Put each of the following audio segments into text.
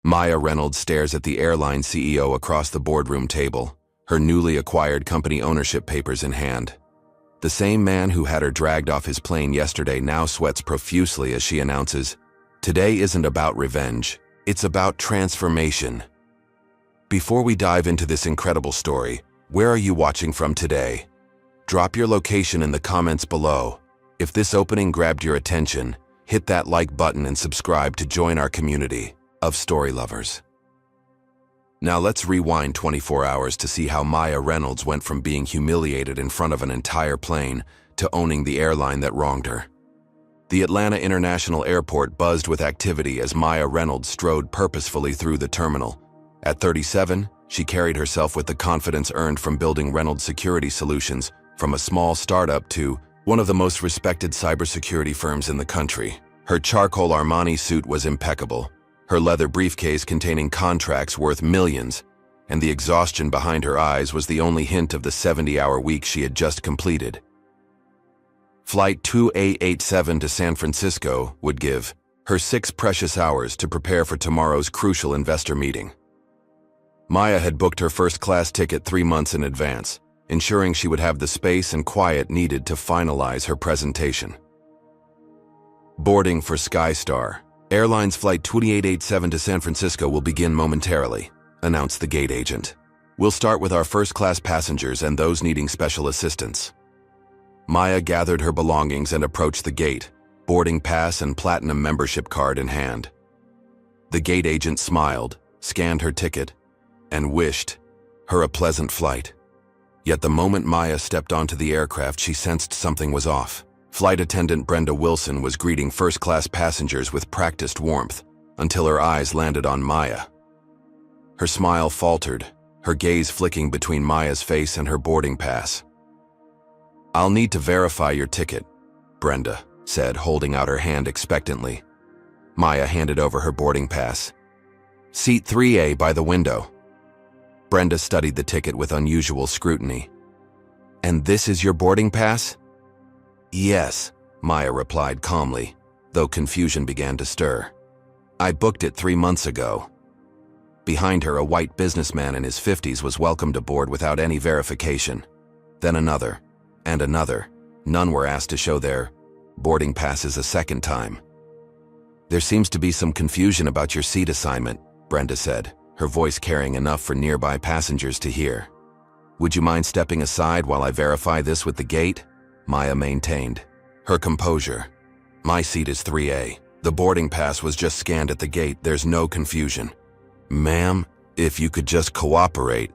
Maya Reynolds stares at the airline CEO across the boardroom table, her newly acquired company ownership papers in hand. The same man who had her dragged off his plane yesterday now sweats profusely as she announces, "Today isn't about revenge, it's about transformation." Before we dive into this incredible story, where are you watching from today? Drop your location in the comments below. If this opening grabbed your attention, hit that like button and subscribe to join our community of story lovers. Now let's rewind 24 hours to see how Maya Reynolds went from being humiliated in front of an entire plane to owning the airline that wronged her. The Atlanta International Airport buzzed with activity as Maya Reynolds strode purposefully through the terminal. At 37, she carried herself with the confidence earned from building Reynolds Security Solutions, from a small startup to one of the most respected cybersecurity firms in the country. Her charcoal Armani suit was impeccable, her leather briefcase containing contracts worth millions, and the exhaustion behind her eyes was the only hint of the 70-hour week she had just completed. Flight 2887 to San Francisco would give her 6 precious hours to prepare for tomorrow's crucial investor meeting. Maya had booked her first-class ticket 3 months in advance, ensuring she would have the space and quiet needed to finalize her presentation. Boarding for Skystar. Airlines Flight 2887 to San Francisco will begin momentarily, announced the gate agent. We'll start with our first-class passengers and those needing special assistance. Maya gathered her belongings and approached the gate, boarding pass and platinum membership card in hand. The gate agent smiled, scanned her ticket, and wished her a pleasant flight. Yet the moment Maya stepped onto the aircraft, she sensed something was off. Flight attendant Brenda Wilson was greeting first-class passengers with practiced warmth until her eyes landed on Maya. Her smile faltered, her gaze flicking between Maya's face and her boarding pass. "I'll need to verify your ticket," Brenda said, holding out her hand expectantly. Maya handed over her boarding pass. "Seat 3A by the window." Brenda studied the ticket with unusual scrutiny. "And this is your boarding pass?" "Yes," Maya replied calmly, though confusion began to stir. "I booked it 3 months ago." Behind her, a white businessman in his 50s was welcomed aboard without any verification. Then another, and another. None were asked to show their boarding passes a second time. "There seems to be some confusion about your seat assignment," Brenda said, her voice carrying enough for nearby passengers to hear. "Would you mind stepping aside while I verify this with the gate?" Maya maintained her composure. "My seat is 3A. The boarding pass was just scanned at the gate. There's no confusion." "Ma'am, if you could just cooperate."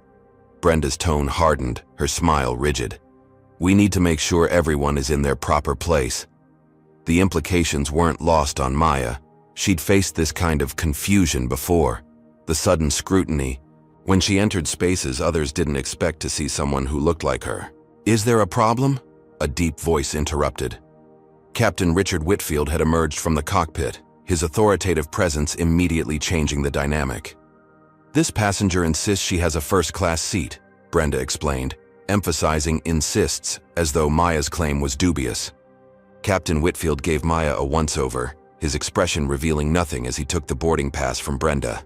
Brenda's tone hardened, her smile rigid. "We need to make sure everyone is in their proper place." The implications weren't lost on Maya. She'd faced this kind of confusion before. The sudden scrutiny. When she entered spaces others didn't expect to see someone who looked like her. "Is there a problem?" A deep voice interrupted. Captain Richard Whitfield had emerged from the cockpit, his authoritative presence immediately changing the dynamic. "This passenger insists she has a first-class seat," Brenda explained, emphasizing insists as though Maya's claim was dubious. Captain Whitfield gave Maya a once-over, his expression revealing nothing as he took the boarding pass from Brenda.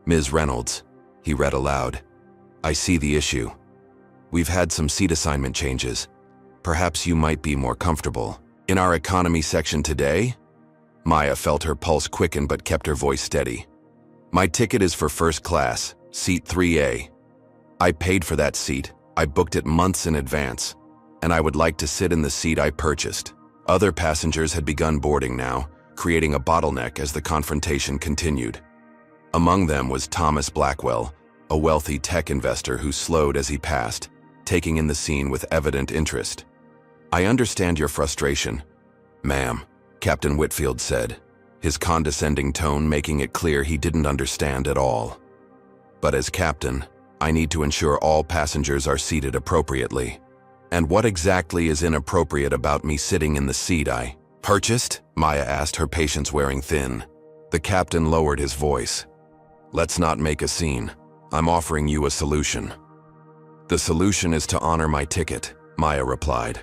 "Ms. Reynolds," he read aloud, "I see the issue. We've had some seat assignment changes. Perhaps you might be more comfortable in our economy section today?" Maya felt her pulse quicken but kept her voice steady. "My ticket is for first class, seat 3A. I paid for that seat. I booked it months in advance, and I would like to sit in the seat I purchased." Other passengers had begun boarding now, creating a bottleneck as the confrontation continued. Among them was Thomas Blackwell, a wealthy tech investor who slowed as he passed, taking in the scene with evident interest. "I understand your frustration, ma'am," Captain Whitfield said, his condescending tone making it clear he didn't understand at all. "But as captain, I need to ensure all passengers are seated appropriately. And what exactly is inappropriate about me sitting in the seat I purchased?" Maya asked, her patience wearing thin. The captain lowered his voice. "Let's not make a scene. I'm offering you a solution." "The solution is to honor my ticket," Maya replied.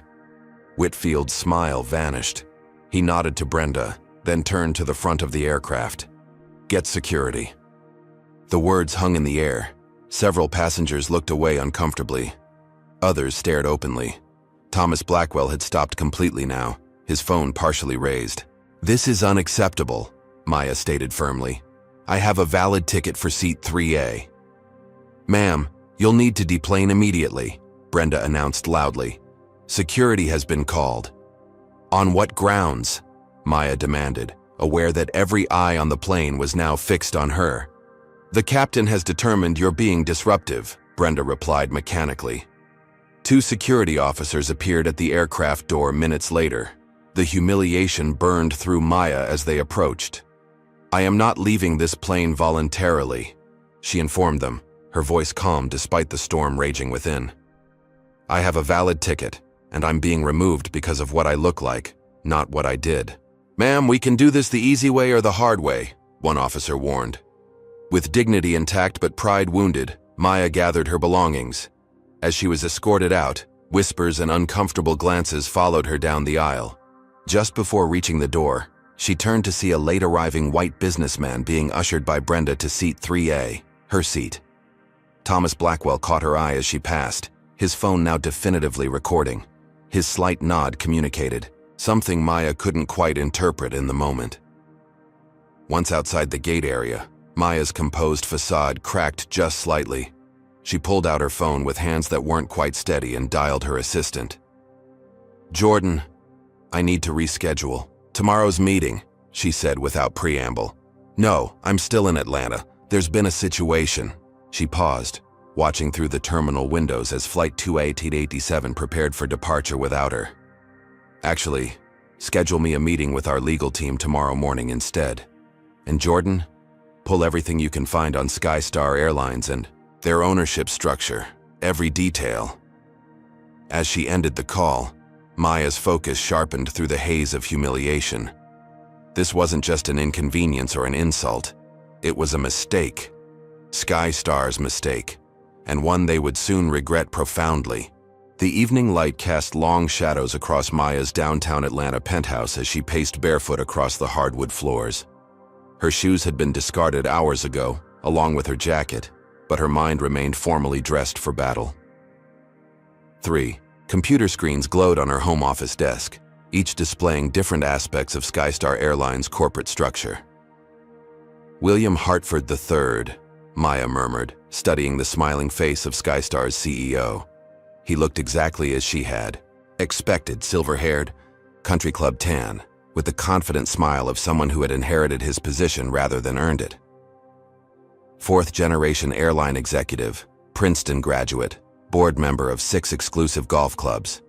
Whitfield's smile vanished. He nodded to Brenda, then turned to the front of the aircraft. Get security." The words hung in the air. Several passengers looked away uncomfortably. Others stared openly. Thomas Blackwell had stopped completely now, his phone partially raised. "This is unacceptable," Maya stated firmly. "I have a valid ticket for seat 3A. "Ma'am, you'll need to deplane immediately," Brenda announced loudly. "Security has been called." "On what grounds?" Maya demanded, aware that every eye on the plane was now fixed on her. "The captain has determined you're being disruptive," Brenda replied mechanically. Two security officers appeared at the aircraft door minutes later. The humiliation burned through Maya as they approached. "I am not leaving this plane voluntarily," she informed them, her voice calm despite the storm raging within. "I have a valid ticket, and I'm being removed because of what I look like, not what I did." "Ma'am, we can do this the easy way or the hard way," one officer warned. With dignity intact but pride wounded, Maya gathered her belongings. As she was escorted out, whispers and uncomfortable glances followed her down the aisle. Just before reaching the door, she turned to see a late-arriving white businessman being ushered by Brenda to seat 3A, her seat. Thomas Blackwell caught her eye as she passed, his phone now definitively recording. His slight nod communicated, something Maya couldn't quite interpret in the moment. Once outside the gate area, Maya's composed facade cracked just slightly. She pulled out her phone with hands that weren't quite steady and dialed her assistant. "Jordan, I need to reschedule. Tomorrow's meeting," she said without preamble. "No, I'm still in Atlanta. There's been a situation." She paused, watching through the terminal windows as Flight 287 prepared for departure without her. "Actually, schedule me a meeting with our legal team tomorrow morning instead. And Jordan, pull everything you can find on Skystar Airlines and their ownership structure, every detail." As she ended the call, Maya's focus sharpened through the haze of humiliation. This wasn't just an inconvenience or an insult. It was a mistake. Skystar's mistake, and one they would soon regret profoundly. The evening light cast long shadows across Maya's downtown Atlanta penthouse as she paced barefoot across the hardwood floors. Her shoes had been discarded hours ago, along with her jacket, but her mind remained formally dressed for battle. 3. Computer screens glowed on her home office desk, each displaying different aspects of Skystar Airlines' corporate structure. "William Hartford III, Maya murmured, studying the smiling face of Skystar's CEO. He looked exactly as she had, expected, silver-haired, country club tan, with the confident smile of someone who had inherited his position rather than earned it. Fourth-generation airline executive, Princeton graduate, board member of 6 exclusive golf clubs.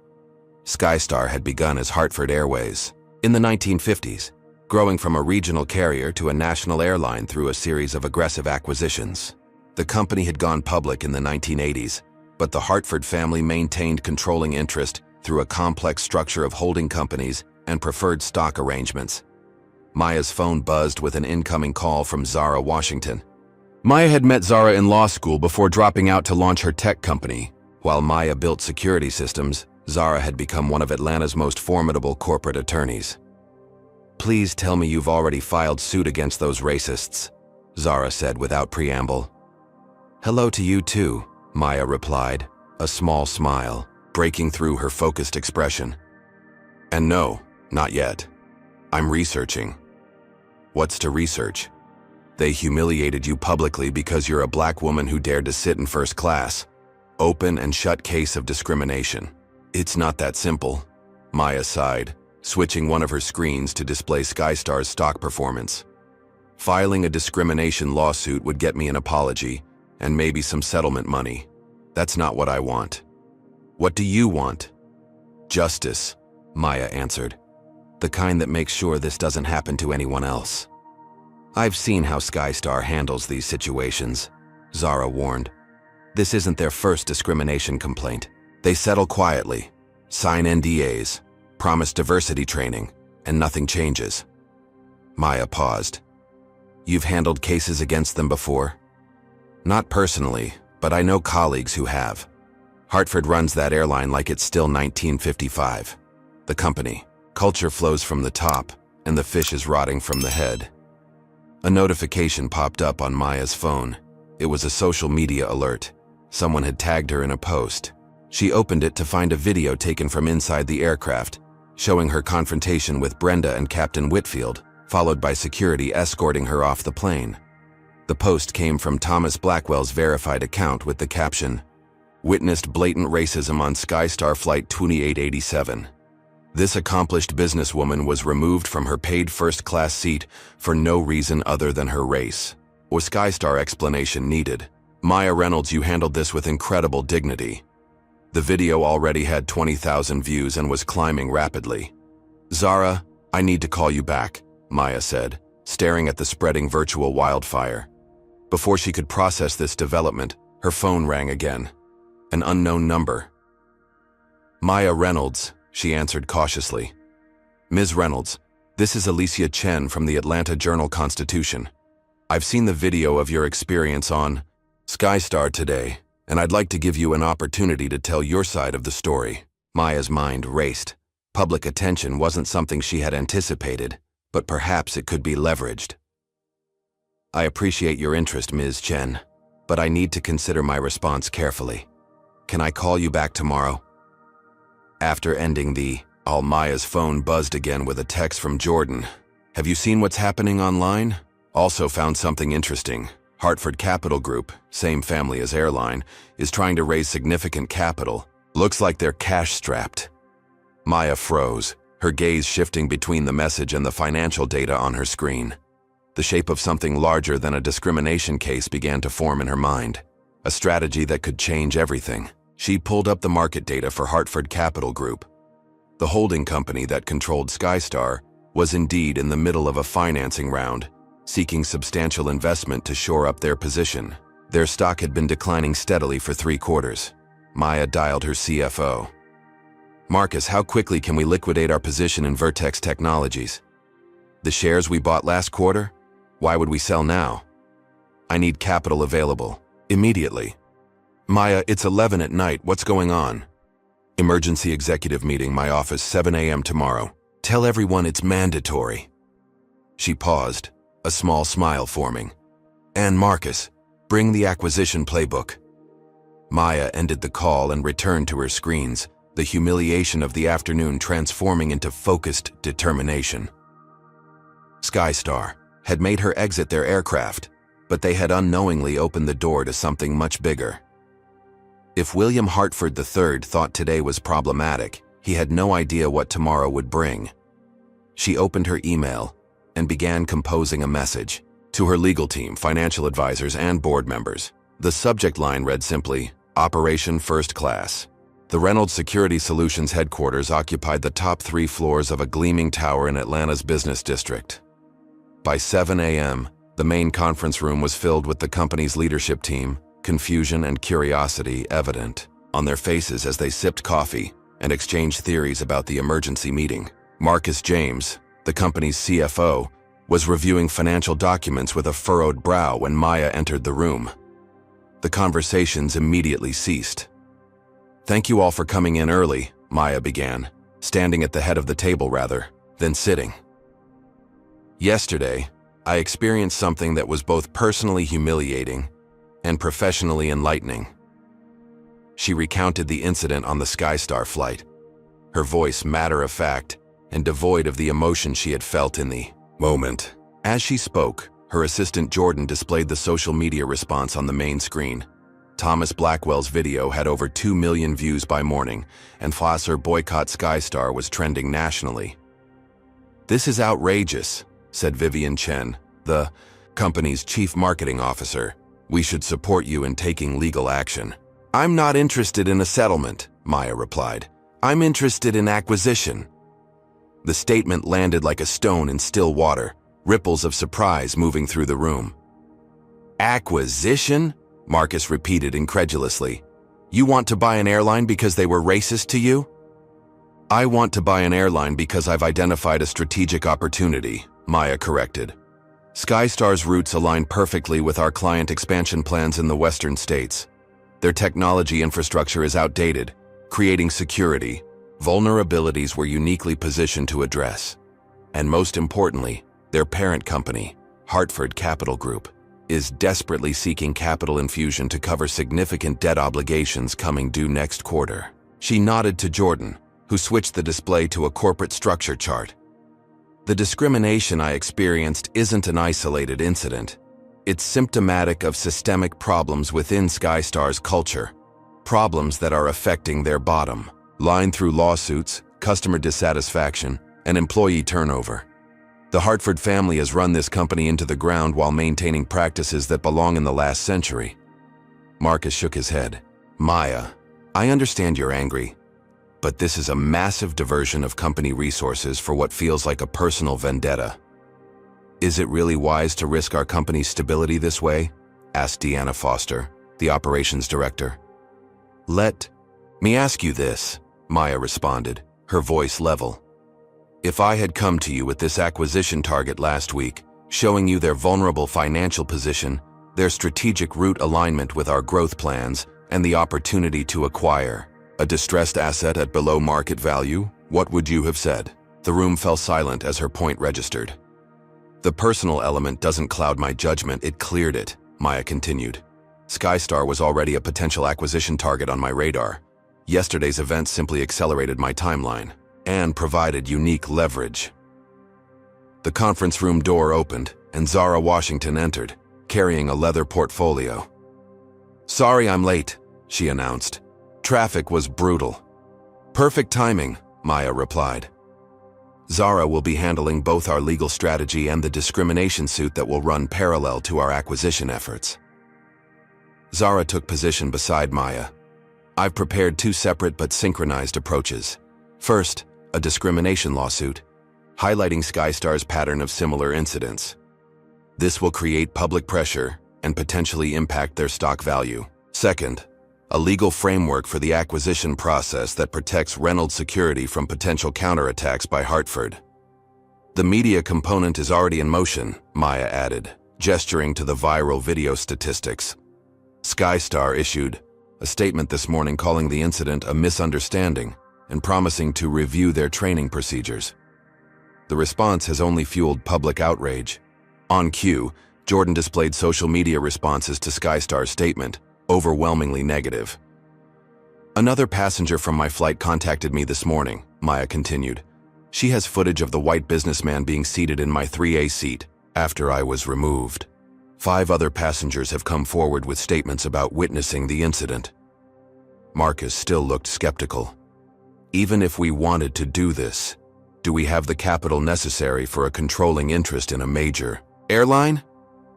Skystar had begun as Hartford Airways in the 1950s, growing from a regional carrier to a national airline through a series of aggressive acquisitions. The company had gone public in the 1980s, but the Hartford family maintained controlling interest through a complex structure of holding companies and preferred stock arrangements. Maya's phone buzzed with an incoming call from Zara Washington. Maya had met Zara in law school before dropping out to launch her tech company. While Maya built security systems, Zara had become one of Atlanta's most formidable corporate attorneys. "Please tell me you've already filed suit against those racists," Zara said without preamble. "Hello to you too," Maya replied, a small smile breaking through her focused expression. "And no, not yet. I'm researching." "What's to research?" "They humiliated you publicly because you're a black woman who dared to sit in first class. Open and shut case of discrimination." "It's not that simple," Maya sighed, switching one of her screens to display Skystar's stock performance. "Filing a discrimination lawsuit would get me an apology and maybe some settlement money. That's not what I want." "What do you want?" "Justice," Maya answered. "The kind that makes sure this doesn't happen to anyone else." "I've seen how Skystar handles these situations," Zara warned. "This isn't their first discrimination complaint. They settle quietly, sign NDAs, promise diversity training, and nothing changes." Maya paused. "You've handled cases against them before?" "Not personally, but I know colleagues who have. Hartford runs that airline like it's still 1955. The company, culture flows from the top, and the fish is rotting from the head." A notification popped up on Maya's phone. It was a social media alert. Someone had tagged her in a post. She opened it to find a video taken from inside the aircraft, showing her confrontation with Brenda and Captain Whitfield, followed by security escorting her off the plane. The post came from Thomas Blackwell's verified account with the caption, "Witnessed blatant racism on Skystar Flight 2887. This accomplished businesswoman was removed from her paid first-class seat for no reason other than her race. Or Skystar explanation needed. Maya Reynolds, you handled this with incredible dignity." The video already had 20,000 views and was climbing rapidly. "Zara, I need to call you back," Maya said, staring at the spreading virtual wildfire. Before she could process this development, her phone rang again. An unknown number. "Maya Reynolds," she answered cautiously. "Ms. Reynolds, this is Alicia Chen from the Atlanta Journal-Constitution. I've seen the video of your experience on Skystar today, and I'd like to give you an opportunity to tell your side of the story." Maya's mind raced. Public attention wasn't something she had anticipated, but perhaps it could be leveraged. "I appreciate your interest, Ms. Chen, but I need to consider my response carefully. Can I call you back tomorrow?" After ending the call, Maya's phone buzzed again with a text from Jordan. "Have you seen what's happening online? Also found something interesting. Hartford Capital Group, same family as airline, is trying to raise significant capital. Looks like they're cash-strapped." Maya froze, her gaze shifting between the message and the financial data on her screen. The shape of something larger than a discrimination case began to form in her mind. A strategy that could change everything. She pulled up the market data for Hartford Capital Group. The holding company that controlled Skystar was indeed in the middle of a financing round, seeking substantial investment to shore up their position. Their stock had been declining steadily for 3 quarters. Maya dialed her CFO. "Marcus, how quickly can we liquidate our position in Vertex Technologies? The shares we bought last quarter? Why would we sell now? I need capital available. Immediately." "Maya, it's 11 at night. What's going on?" "Emergency executive meeting, my office, 7 a.m. tomorrow. Tell everyone it's mandatory." She paused, a small smile forming. "And Marcus, bring the acquisition playbook." Maya ended the call and returned to her screens, the humiliation of the afternoon transforming into focused determination. Skystar had made her exit their aircraft, but they had unknowingly opened the door to something much bigger. If William Hartford III thought today was problematic, he had no idea what tomorrow would bring. She opened her email and began composing a message to her legal team, financial advisors, and board members. The subject line read simply, "Operation First Class." The Reynolds Security Solutions headquarters occupied the top 3 floors of a gleaming tower in Atlanta's business district. By 7 a.m., the main conference room was filled with the company's leadership team, confusion and curiosity evident on their faces as they sipped coffee and exchanged theories about the emergency meeting. Marcus James, the company's CFO, was reviewing financial documents with a furrowed brow when Maya entered the room. The conversations immediately ceased. "Thank you all for coming in early," Maya began, standing at the head of the table then sitting. "Yesterday, I experienced something that was both personally humiliating and professionally enlightening." She recounted the incident on the Skystar flight, her voice matter-of-fact and devoid of the emotion she had felt in the moment. As she spoke, her assistant Jordan displayed the social media response on the main screen. Thomas Blackwell's video had over 2 million views by morning, and Foster Boycott Skystar was trending nationally. "This is outrageous," said Vivian Chen, the company's chief marketing officer. "We should support you in taking legal action." "I'm not interested in a settlement," Maya replied. "I'm interested in acquisition." The statement landed like a stone in still water, ripples of surprise moving through the room. "Acquisition?" Marcus repeated incredulously. "You want to buy an airline because they were racist to you?" "I want to buy an airline because I've identified a strategic opportunity," Maya corrected. "Skystar's routes align perfectly with our client expansion plans in the western states. Their technology infrastructure is outdated, creating security vulnerabilities we're uniquely positioned to address. And most importantly, their parent company, Hartford Capital Group, is desperately seeking capital infusion to cover significant debt obligations coming due next quarter. She nodded to Jordan, who switched the display to a corporate structure chart. The discrimination I experienced isn't an isolated incident. It's symptomatic of systemic problems within SkyStar's culture, problems that are affecting their bottom line through lawsuits, customer dissatisfaction, and employee turnover. The Hartford family has run this company into the ground while maintaining practices that belong in the last century. Marcus shook his head. Maya, I understand you're angry, but this is a massive diversion of company resources for what feels like a personal vendetta. Is it really wise to risk our company's stability this way? Asked Deanna Foster, the operations director. Let me ask you this, Maya responded, her voice level. If I had come to you with this acquisition target last week, showing you their vulnerable financial position, their strategic route alignment with our growth plans, and the opportunity to acquire a distressed asset at below market value, what would you have said? The room fell silent as her point registered. The personal element doesn't cloud my judgment, it cleared it, Maya continued. SkyStar was already a potential acquisition target on my radar. Yesterday's events simply accelerated my timeline and provided unique leverage. The conference room door opened and Zara Washington entered, carrying a leather portfolio. Sorry I'm late, she announced. Traffic was brutal. Perfect timing, Maya replied. Zara will be handling both our legal strategy and the discrimination suit that will run parallel to our acquisition efforts. Zara took position beside Maya. I've prepared two separate but synchronized approaches. First, a discrimination lawsuit, highlighting SkyStar's pattern of similar incidents. This will create public pressure and potentially impact their stock value. Second, a legal framework for the acquisition process that protects Reynolds Security from potential counterattacks by Hartford. The media component is already in motion, Maya added, gesturing to the viral video statistics. SkyStar issued a statement this morning calling the incident a misunderstanding and promising to review their training procedures. The response has only fueled public outrage. On cue, Jordan displayed social media responses to SkyStar's statement, overwhelmingly negative. Another passenger from my flight contacted me this morning, Maya continued. She has footage of the white businessman being seated in my 3A seat after I was removed. 5 other passengers have come forward with statements about witnessing the incident. Marcus still looked skeptical. Even if we wanted to do this, do we have the capital necessary for a controlling interest in a major airline?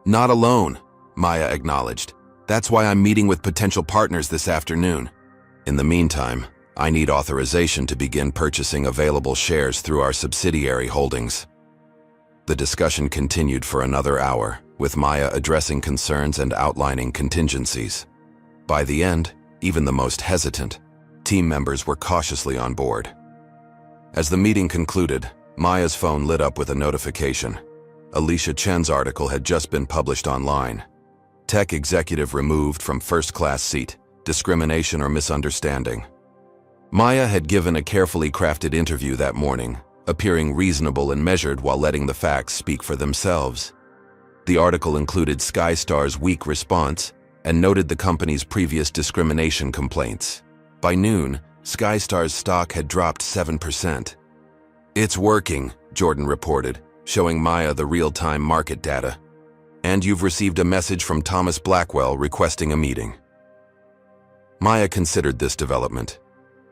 Not alone, Maya acknowledged. That's why I'm meeting with potential partners this afternoon. In the meantime, I need authorization to begin purchasing available shares through our subsidiary holdings. The discussion continued for another hour, with Maya addressing concerns and outlining contingencies. By the end, even the most hesitant team members were cautiously on board. As the meeting concluded, Maya's phone lit up with a notification. Alicia Chen's article had just been published online. Tech executive removed from first-class seat, discrimination or misunderstanding. Maya had given a carefully crafted interview that morning, appearing reasonable and measured while letting the facts speak for themselves. The article included SkyStar's weak response and noted the company's previous discrimination complaints. By noon, SkyStar's stock had dropped 7%. It's working, Jordan reported, showing Maya the real-time market data. And you've received a message from Thomas Blackwell requesting a meeting. Maya considered this development.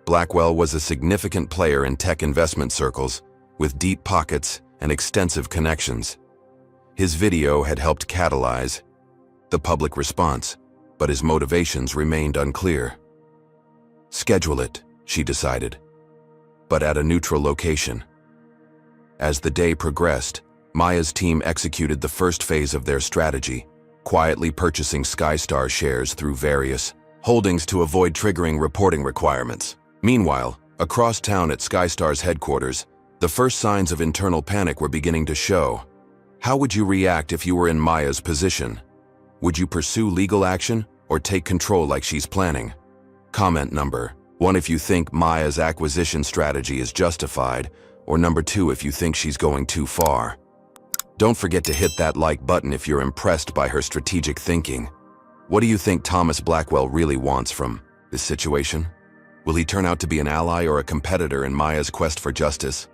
Blackwell was a significant player in tech investment circles, with deep pockets and extensive connections. His video had helped catalyze the public response, but his motivations remained unclear. Schedule it, she decided, but at a neutral location. As the day progressed, Maya's team executed the first phase of their strategy, quietly purchasing SkyStar shares through various holdings to avoid triggering reporting requirements. Meanwhile, across town at SkyStar's headquarters, the first signs of internal panic were beginning to show. How would you react if you were in Maya's position? Would you pursue legal action or take control like she's planning? Comment number 1 if you think Maya's acquisition strategy is justified, or number 2 if you think she's going too far. Don't forget to hit that like button if you're impressed by her strategic thinking. What do you think Thomas Blackwell really wants from this situation? Will he turn out to be an ally or a competitor in Maya's quest for justice?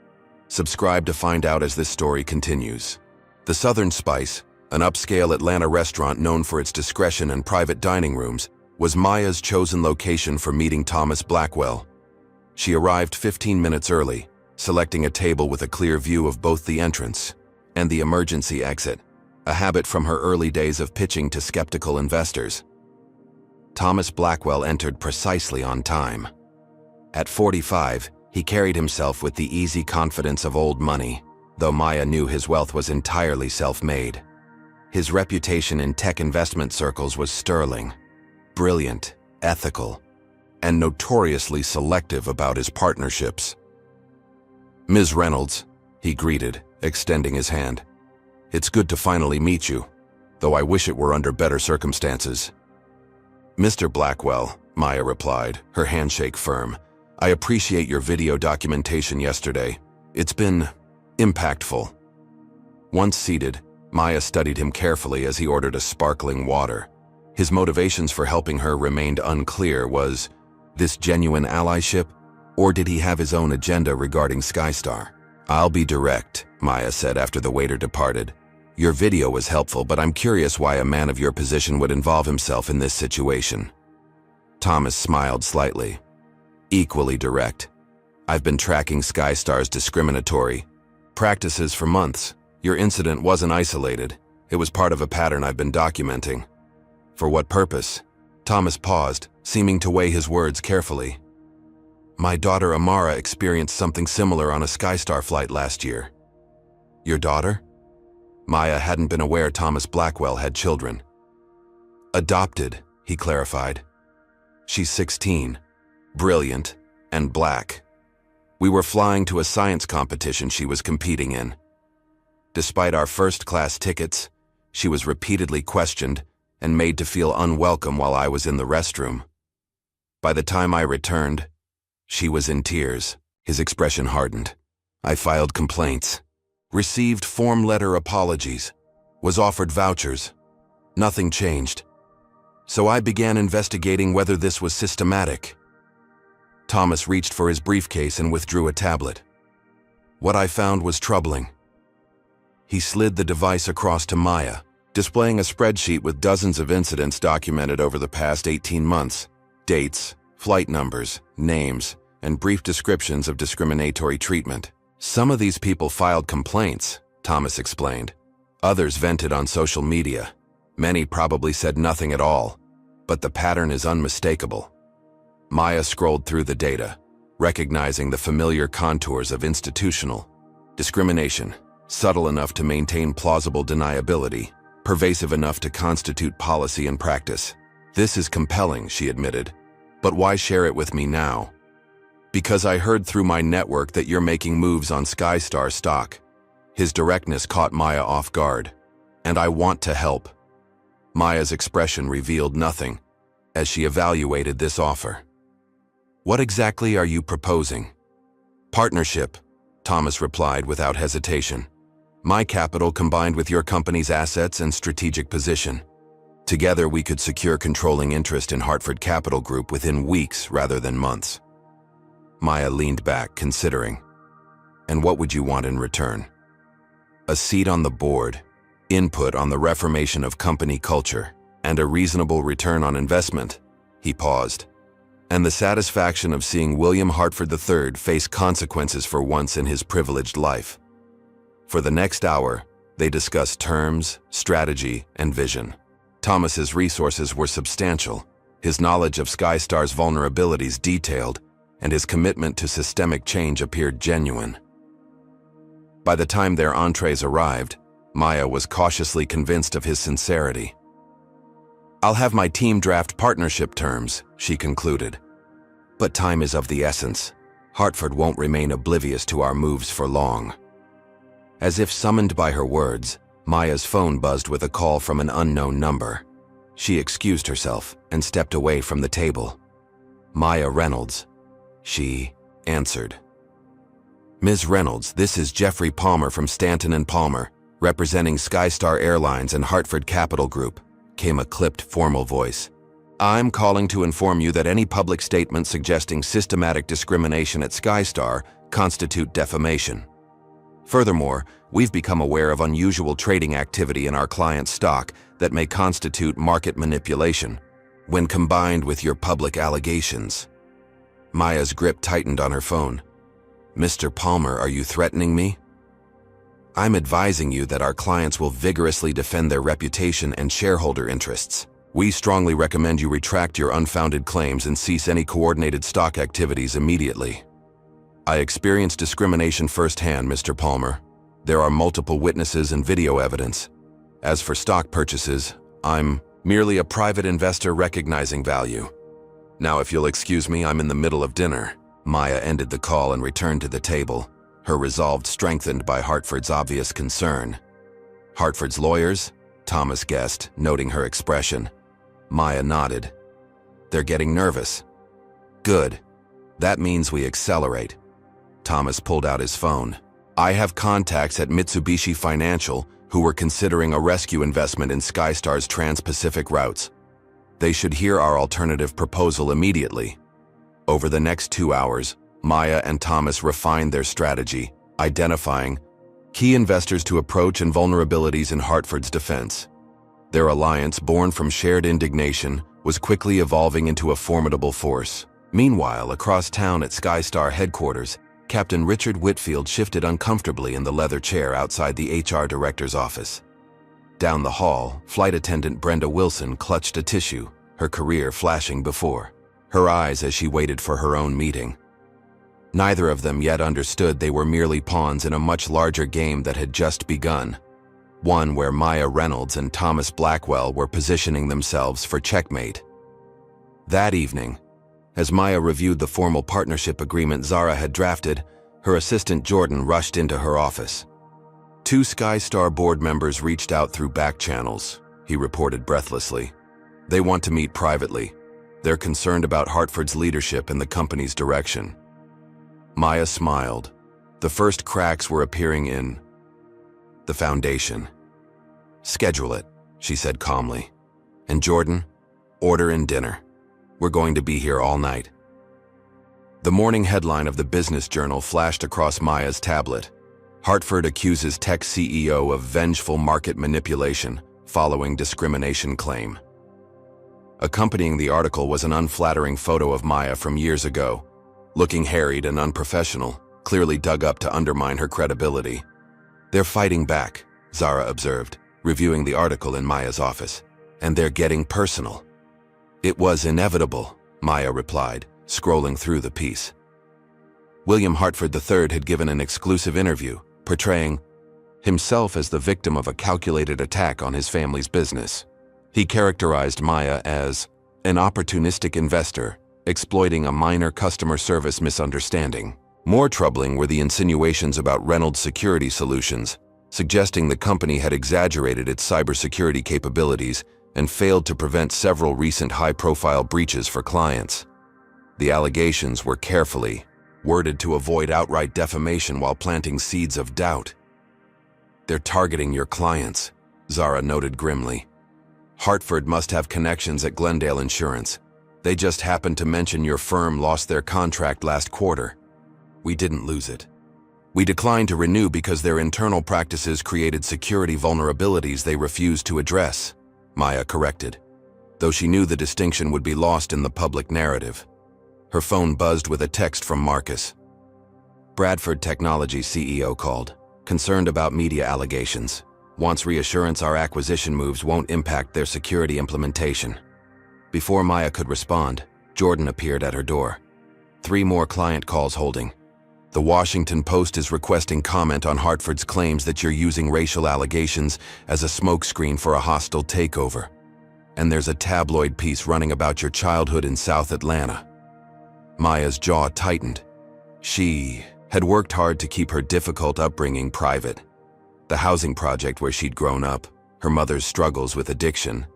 Subscribe to find out as this story continues. The Southern Spice, an upscale Atlanta restaurant known for its discretion and private dining rooms, was Maya's chosen location for meeting Thomas Blackwell. She arrived 15 minutes early, selecting a table with a clear view of both the entrance and the emergency exit, a habit from her early days of pitching to skeptical investors. Thomas Blackwell entered precisely on time. At 45, he carried himself with the easy confidence of old money, though Maya knew his wealth was entirely self-made. His reputation in tech investment circles was sterling, brilliant, ethical, and notoriously selective about his partnerships. "Ms. Reynolds," he greeted, extending his hand. "It's good to finally meet you, though I wish it were under better circumstances." "Mr. Blackwell," Maya replied, her handshake firm, "I appreciate your video documentation yesterday. It's been impactful." Once seated, Maya studied him carefully as he ordered a sparkling water. His motivations for helping her remained unclear. Was this genuine allyship, or did he have his own agenda regarding Skystar? "I'll be direct," Maya said after the waiter departed. "Your video was helpful, but I'm curious why a man of your position would involve himself in this situation." Thomas smiled slightly. "Equally direct. I've been tracking Skystar's discriminatory practices for months. Your incident wasn't isolated. It was part of a pattern I've been documenting." "For what purpose?" Thomas paused, seeming to weigh his words carefully. "My daughter Amara experienced something similar on a Skystar flight last year." "Your daughter?" Maya hadn't been aware Thomas Blackwell had children. "Adopted," he clarified. "She's 16, brilliant, and black. We were flying to a science competition she was competing in. Despite our first-class tickets, she was repeatedly questioned and made to feel unwelcome while I was in the restroom. By the time I returned, she was in tears." His expression hardened. "I filed complaints, received form letter apologies, was offered vouchers. Nothing changed. So I began investigating whether this was systematic." Thomas reached for his briefcase and withdrew a tablet. "What I found was troubling." He slid the device across to Maya, displaying a spreadsheet with dozens of incidents documented over the past 18 months. Dates, flight numbers, names, and brief descriptions of discriminatory treatment. "Some of these people filed complaints," Thomas explained. "Others vented on social media. Many probably said nothing at all, but the pattern is unmistakable." Maya scrolled through the data, recognizing the familiar contours of institutional discrimination, subtle enough to maintain plausible deniability, pervasive enough to constitute policy and practice. "This is compelling," she admitted. "But why share it with me now?" "Because I heard through my network that you're making moves on Skystar stock." His directness caught Maya off guard. "And I want to help." Maya's expression revealed nothing as she evaluated this offer. "What exactly are you proposing?" "Partnership," Thomas replied without hesitation. "My capital combined with your company's assets and strategic position. Together we could secure controlling interest in Hartford Capital Group within weeks rather than months." Maya leaned back, considering. "And what would you want in return?" "A seat on the board, input on the reformation of company culture, and a reasonable return on investment." He paused. "And the satisfaction of seeing William Hartford III face consequences for once in his privileged life." For the next hour, they discussed terms, strategy, and vision. Thomas's resources were substantial, his knowledge of Skystar's vulnerabilities detailed, and his commitment to systemic change appeared genuine. By the time their entrees arrived, Maya was cautiously convinced of his sincerity. "I'll have my team draft partnership terms," she concluded. "But time is of the essence. Hartford won't remain oblivious to our moves for long." As if summoned by her words, Maya's phone buzzed with a call from an unknown number. She excused herself and stepped away from the table. "Maya Reynolds," she answered. "Ms. Reynolds, this is Jeffrey Palmer from Stanton and Palmer, Representing Skystar Airlines and Hartford Capital Group, came a clipped, formal voice. I'm calling to inform you that any public statements suggesting systematic discrimination at Skystar constitute defamation. Furthermore, we've become aware of unusual trading activity in our client's stock that may constitute market manipulation, when combined with your public allegations. Maya's grip tightened on her phone. Mr. Palmer, are you threatening me? I'm advising you that our clients will vigorously defend their reputation and shareholder interests. We strongly recommend you retract your unfounded claims and cease any coordinated stock activities immediately. I experienced discrimination firsthand, Mr. Palmer. There are multiple witnesses and video evidence. As for stock purchases, I'm merely a private investor recognizing value. Now, if you'll excuse me, I'm in the middle of dinner. Maya ended the call and returned to the table, her resolve strengthened by Hartford's obvious concern. Hartford's lawyers? Thomas guessed, noting her expression. Maya nodded. They're getting nervous. Good. That means we accelerate. Thomas pulled out his phone. I have contacts at Mitsubishi Financial who were considering a rescue investment in Skystar's Trans-Pacific routes. They should hear our alternative proposal immediately. Over the next 2 hours, Maya and Thomas refined their strategy, identifying key investors to approach and vulnerabilities in Hartford's defense. Their alliance, born from shared indignation, was quickly evolving into a formidable force. Meanwhile, across town at Skystar headquarters, Captain Richard Whitfield shifted uncomfortably in the leather chair outside the HR director's office. Down the hall, flight attendant Brenda Wilson clutched a tissue, her career flashing before her eyes as she waited for her own meeting. Neither of them yet understood they were merely pawns in a much larger game that had just begun, one where Maya Reynolds and Thomas Blackwell were positioning themselves for checkmate. That evening, as Maya reviewed the formal partnership agreement Zara had drafted, her assistant Jordan rushed into her office. 2 Skystar board members reached out through back channels, he reported breathlessly. They want to meet privately. They're concerned about Hartford's leadership and the company's direction. Maya smiled. The first cracks were appearing in the foundation. Schedule it, she said calmly. And Jordan, order in dinner. We're going to be here all night. The morning headline of the Business Journal flashed across Maya's tablet. Hartford accuses tech CEO of vengeful market manipulation following discrimination claim. Accompanying the article was an unflattering photo of Maya from years ago, looking harried and unprofessional, clearly dug up to undermine her credibility. They're fighting back, Zara observed, reviewing the article in Maya's office. And they're getting personal. It was inevitable, Maya replied, scrolling through the piece. William Hartford III had given an exclusive interview, portraying himself as the victim of a calculated attack on his family's business. He characterized Maya as an opportunistic investor, exploiting a minor customer service misunderstanding. More troubling were the insinuations about Reynolds Security Solutions, suggesting the company had exaggerated its cybersecurity capabilities and failed to prevent several recent high-profile breaches for clients. The allegations were carefully worded to avoid outright defamation while planting seeds of doubt. They're targeting your clients, Zara noted grimly. Hartford must have connections at Glendale Insurance. They just happened to mention your firm lost their contract last quarter. We didn't lose it. We declined to renew because their internal practices created security vulnerabilities they refused to address, Maya corrected, though she knew the distinction would be lost in the public narrative. Her phone buzzed with a text from Marcus. Bradford Technology CEO called, concerned about media allegations. Wants reassurance our acquisition moves won't impact their security implementation. Before Maya could respond, Jordan appeared at her door. 3 more client calls holding. The Washington Post is requesting comment on Hartford's claims that you're using racial allegations as a smokescreen for a hostile takeover. And there's a tabloid piece running about your childhood in South Atlanta. Maya's jaw tightened. She had worked hard to keep her difficult upbringing private. The housing project where she'd grown up, her mother's struggles with addiction,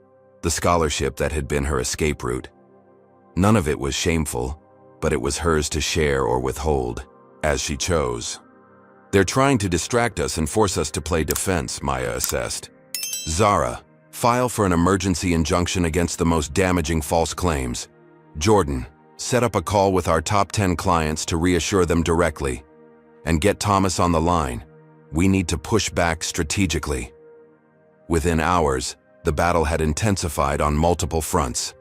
the scholarship that had been her escape route. None of it was shameful, but it was hers to share or withhold, as she chose. They're trying to distract us and force us to play defense, Maya assessed. Zara, file for an emergency injunction against the most damaging false claims. Jordan, set up a call with our top 10 clients to reassure them directly. And get Thomas on the line. We need to push back strategically. Within hours, the battle had intensified on multiple fronts.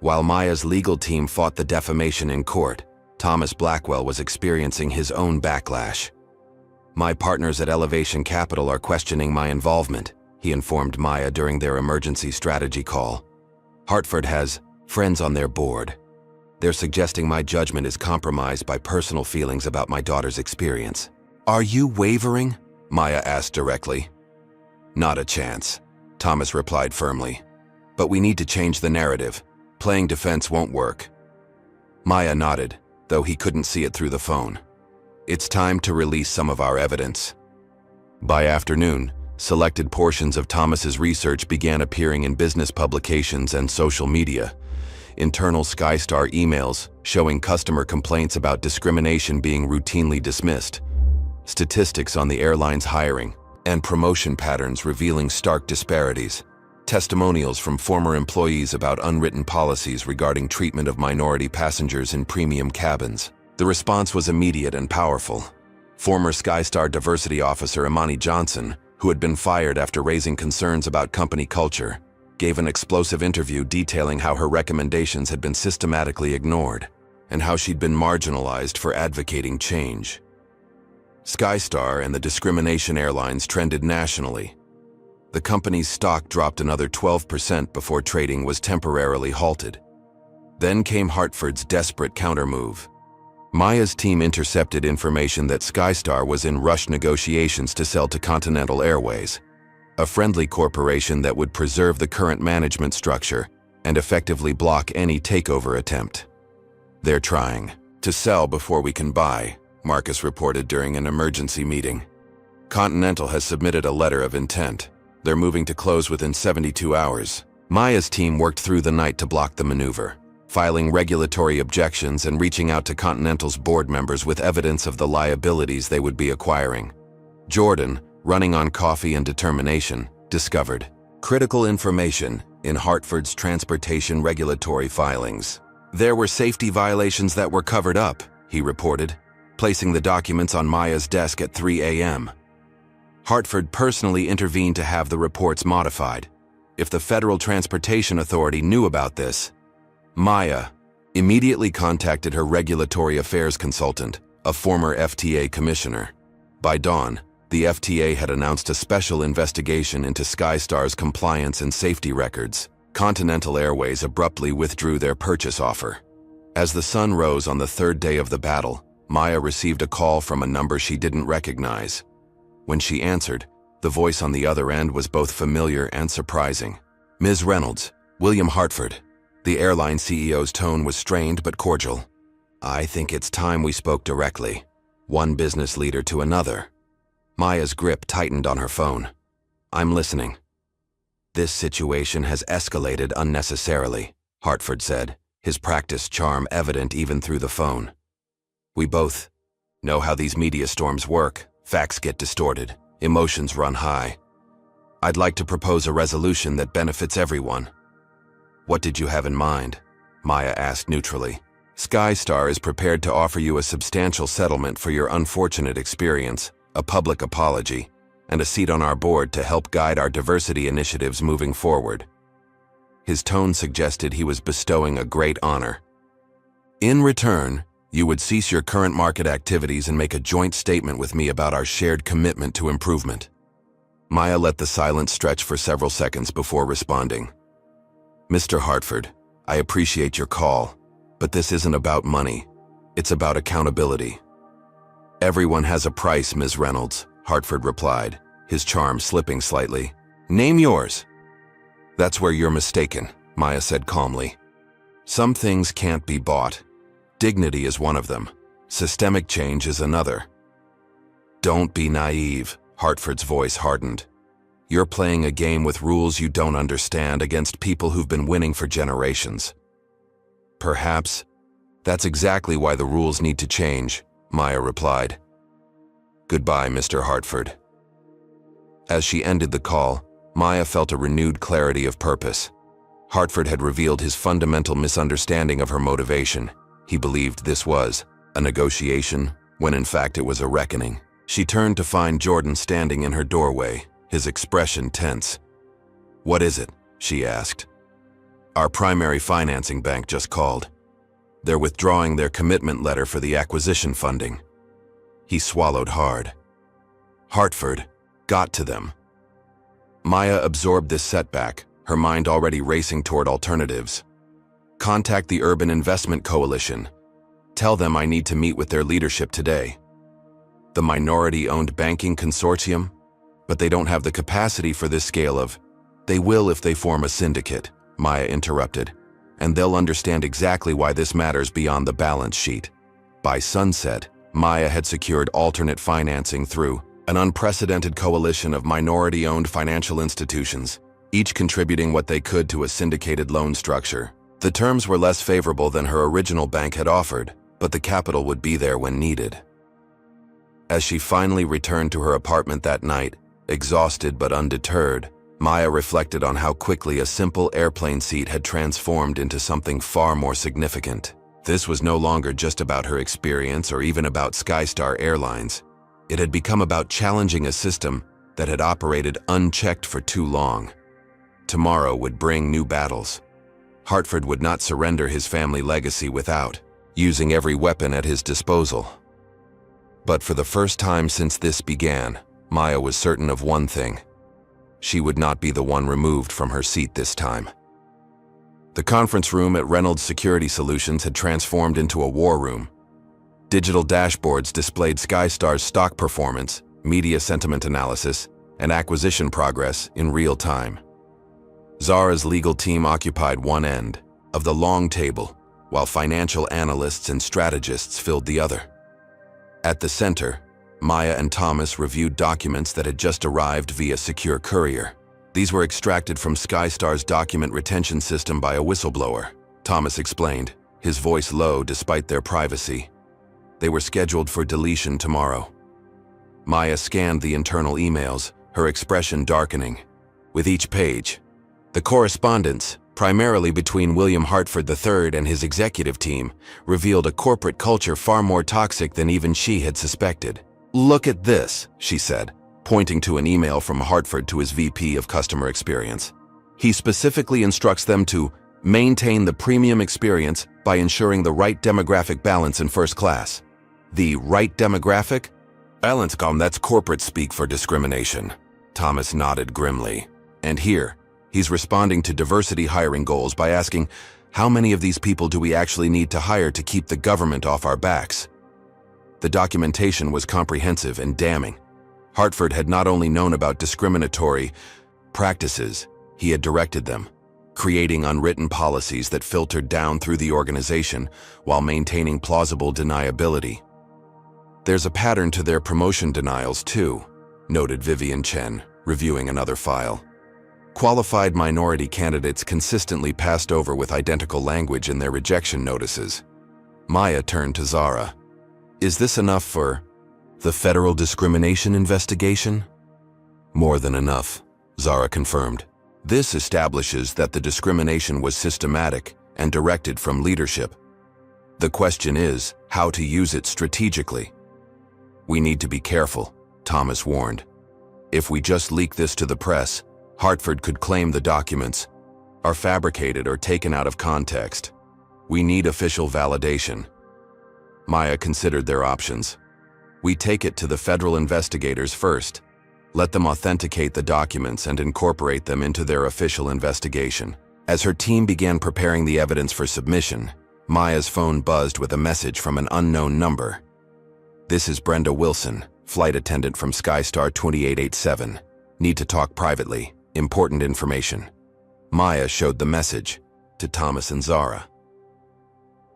While Maya's legal team fought the defamation in court, Thomas Blackwell was experiencing his own backlash. My partners at Elevation Capital are questioning my involvement, he informed Maya during their emergency strategy call. Hartford has friends on their board. They're suggesting my judgment is compromised by personal feelings about my daughter's experience. Are you wavering? Maya asked directly. Not a chance, Thomas replied firmly. But we need to change the narrative. Playing defense won't work. Maya nodded, though he couldn't see it through the phone. It's time to release some of our evidence. By afternoon, selected portions of Thomas's research began appearing in business publications and social media. Internal Skystar emails showing customer complaints about discrimination being routinely dismissed, statistics on the airline's hiring, and promotion patterns revealing stark disparities, testimonials from former employees about unwritten policies regarding treatment of minority passengers in premium cabins. The response was immediate and powerful. Former Skystar diversity officer Imani Johnson, who had been fired after raising concerns about company culture, gave an explosive interview detailing how her recommendations had been systematically ignored and how she'd been marginalized for advocating change. Skystar and the discrimination airlines trended nationally. The company's stock dropped another 12% before trading was temporarily halted. Then came Hartford's desperate countermove. Maya's team intercepted information that Skystar was in rushed negotiations to sell to Continental Airways, a friendly corporation that would preserve the current management structure and effectively block any takeover attempt. They're trying to sell before we can buy, Marcus reported during an emergency meeting. Continental has submitted a letter of intent. They're moving to close within 72 hours. Maya's team worked through the night to block the maneuver, filing regulatory objections and reaching out to Continental's board members with evidence of the liabilities they would be acquiring. Jordan, running on coffee and determination, discovered critical information in Hartford's transportation regulatory filings. There were safety violations that were covered up, he reported, placing the documents on Maya's desk at 3 a.m. Hartford personally intervened to have the reports modified. If the Federal Transportation Authority knew about this, Maya immediately contacted her regulatory affairs consultant, a former FTA commissioner. By dawn, the FTA had announced a special investigation into Skystar's compliance and safety records. Continental Airways abruptly withdrew their purchase offer. As the sun rose on the third day of the battle, Maya received a call from a number she didn't recognize. When she answered, the voice on the other end was both familiar and surprising. Ms. Reynolds, William Hartford. The airline CEO's tone was strained but cordial. I think it's time we spoke directly. One business leader to another. Maya's grip tightened on her phone. I'm listening. This situation has escalated unnecessarily, Hartford said, his practiced charm evident even through the phone. We both know how these media storms work. Facts get distorted. Emotions run high. I'd like to propose a resolution that benefits everyone. What did you have in mind? Maya asked neutrally. Skystar is prepared to offer you a substantial settlement for your unfortunate experience, a public apology, and a seat on our board to help guide our diversity initiatives moving forward. His tone suggested he was bestowing a great honor. In return, you would cease your current market activities and make a joint statement with me about our shared commitment to improvement. Maya let the silence stretch for several seconds before responding. Mr. Hartford, I appreciate your call, but this isn't about money. It's about accountability. Everyone has a price, Ms. Reynolds, Hartford replied, his charm slipping slightly. Name yours. That's where you're mistaken, Maya said calmly. Some things can't be bought. Dignity is one of them. Systemic change is another. Don't be naive, Hartford's voice hardened. You're playing a game with rules you don't understand against people who've been winning for generations. Perhaps that's exactly why the rules need to change, Maya replied. Goodbye, Mr. Hartford. As she ended the call, Maya felt a renewed clarity of purpose. Hartford had revealed his fundamental misunderstanding of her motivation. He believed this was a negotiation, when in fact it was a reckoning. She turned to find Jordan standing in her doorway, his expression tense. "What is it?" she asked. "Our primary financing bank just called. They're withdrawing their commitment letter for the acquisition funding." He swallowed hard. Hartford got to them. Maya absorbed this setback, her mind already racing toward alternatives. "Contact the Urban Investment Coalition. Tell them I need to meet with their leadership today." "The minority-owned banking consortium? But they don't have the capacity for this scale of—" "They will if they form a syndicate," Maya interrupted, "and they'll understand exactly why this matters beyond the balance sheet." By sunset, Maya had secured alternate financing through an unprecedented coalition of minority-owned financial institutions, each contributing what they could to a syndicated loan structure. The terms were less favorable than her original bank had offered, but the capital would be there when needed. As she finally returned to her apartment that night, exhausted but undeterred, Maya reflected on how quickly a simple airplane seat had transformed into something far more significant. This was no longer just about her experience or even about Skystar Airlines. It had become about challenging a system that had operated unchecked for too long. Tomorrow would bring new battles. Hartford would not surrender his family legacy without using every weapon at his disposal. But for the first time since this began, Maya was certain of one thing. She would not be the one removed from her seat this time. The conference room at Reynolds Security Solutions had transformed into a war room. Digital dashboards displayed Skystar's stock performance, media sentiment analysis, and acquisition progress in real time. Zara's legal team occupied one end of the long table, while financial analysts and strategists filled the other. At the center, Maya and Thomas reviewed documents that had just arrived via secure courier. These were extracted from Skystar's document retention system by a whistleblower, Thomas explained, his voice low despite their privacy. They were scheduled for deletion tomorrow. Maya scanned the internal emails, her expression darkening. With each page, the correspondence, primarily between William Hartford III and his executive team, revealed a corporate culture far more toxic than even she had suspected. "Look at this," she said, pointing to an email from Hartford to his VP of Customer Experience. He specifically instructs them to maintain the premium experience by ensuring the right demographic balance in first class. The right demographic? Balancecom, that's corporate speak for discrimination. Thomas nodded grimly. And here, he's responding to diversity hiring goals by asking, how many of these people do we actually need to hire to keep the government off our backs? The documentation was comprehensive and damning. Hartford had not only known about discriminatory practices, he had directed them, creating unwritten policies that filtered down through the organization while maintaining plausible deniability. There's a pattern to their promotion denials too, noted Vivian Chen, reviewing another file. Qualified minority candidates consistently passed over with identical language in their rejection notices. Maya turned to Zara. Is this enough for the federal discrimination investigation? More than enough, Zara confirmed. This establishes that the discrimination was systematic and directed from leadership. The question is how to use it strategically. We need to be careful, Thomas warned. If we just leak this to the press, Hartford could claim the documents are fabricated or taken out of context. We need official validation. Maya considered their options. We take it to the federal investigators first. Let them authenticate the documents and incorporate them into their official investigation. As her team began preparing the evidence for submission, Maya's phone buzzed with a message from an unknown number. This is Brenda Wilson, flight attendant from Skystar 2887. Need to talk privately. Important information. Maya showed the message to Thomas and Zara.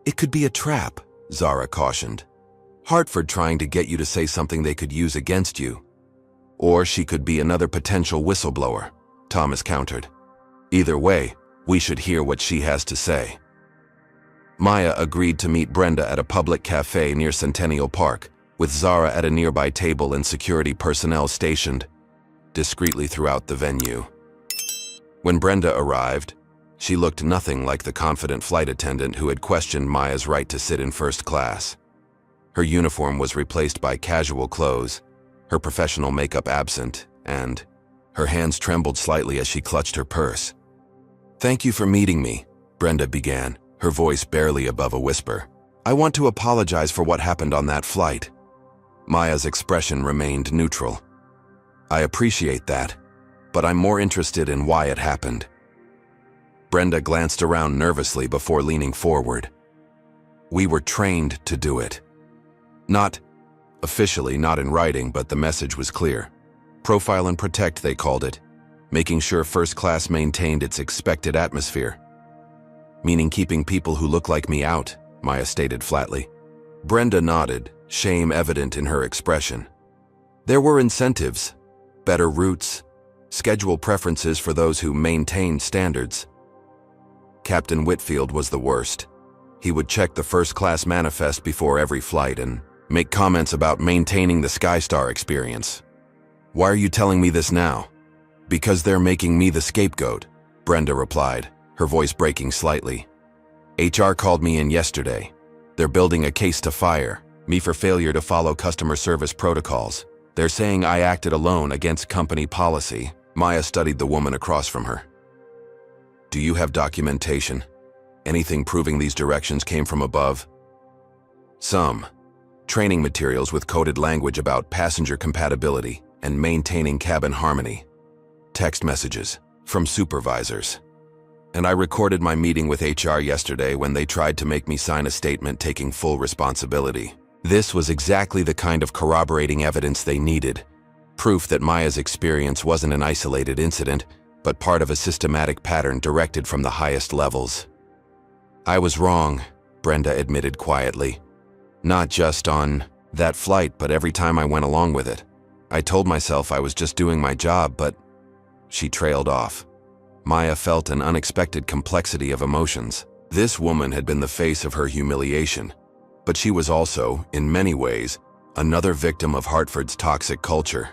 It could be a trap, Zara cautioned. Hartford trying to get you to say something they could use against you. Or she could be another potential whistleblower, Thomas countered. Either way, we should hear what she has to say. Maya agreed to meet Brenda at a public cafe near Centennial Park, with Zara at a nearby table and security personnel stationed discreetly throughout the venue. When Brenda arrived, she looked nothing like the confident flight attendant who had questioned Maya's right to sit in first class. Her uniform was replaced by casual clothes, her professional makeup absent, and her hands trembled slightly as she clutched her purse. "Thank you for meeting me," Brenda began, her voice barely above a whisper. "I want to apologize for what happened on that flight." Maya's expression remained neutral. "I appreciate that, but I'm more interested in why it happened." Brenda glanced around nervously before leaning forward. "We were trained to do it. Not officially, not in writing, but the message was clear. Profile and protect, they called it, making sure first class maintained its expected atmosphere. Meaning keeping people who look like me out," Maya stated flatly. Brenda nodded, shame evident in her expression. "There were incentives, better routes, schedule preferences for those who maintained standards. Captain Whitfield was the worst. He would check the first-class manifest before every flight and make comments about maintaining the Skystar experience." "Why are you telling me this now?" "Because they're making me the scapegoat," Brenda replied, her voice breaking slightly. "HR called me in yesterday. They're building a case to fire me for failure to follow customer service protocols. They're saying I acted alone against company policy." Maya studied the woman across from her. "Do you have documentation? Anything proving these directions came from above?" "Some. Training materials with coded language about passenger compatibility and maintaining cabin harmony. Text messages from supervisors. And I recorded my meeting with HR yesterday when they tried to make me sign a statement taking full responsibility." This was exactly the kind of corroborating evidence they needed. Proof that Maya's experience wasn't an isolated incident, but part of a systematic pattern directed from the highest levels. "I was wrong," Brenda admitted quietly. "Not just on that flight, but every time I went along with it. I told myself I was just doing my job, but..." She trailed off. Maya felt an unexpected complexity of emotions. This woman had been the face of her humiliation, but she was also, in many ways, another victim of Hartford's toxic culture.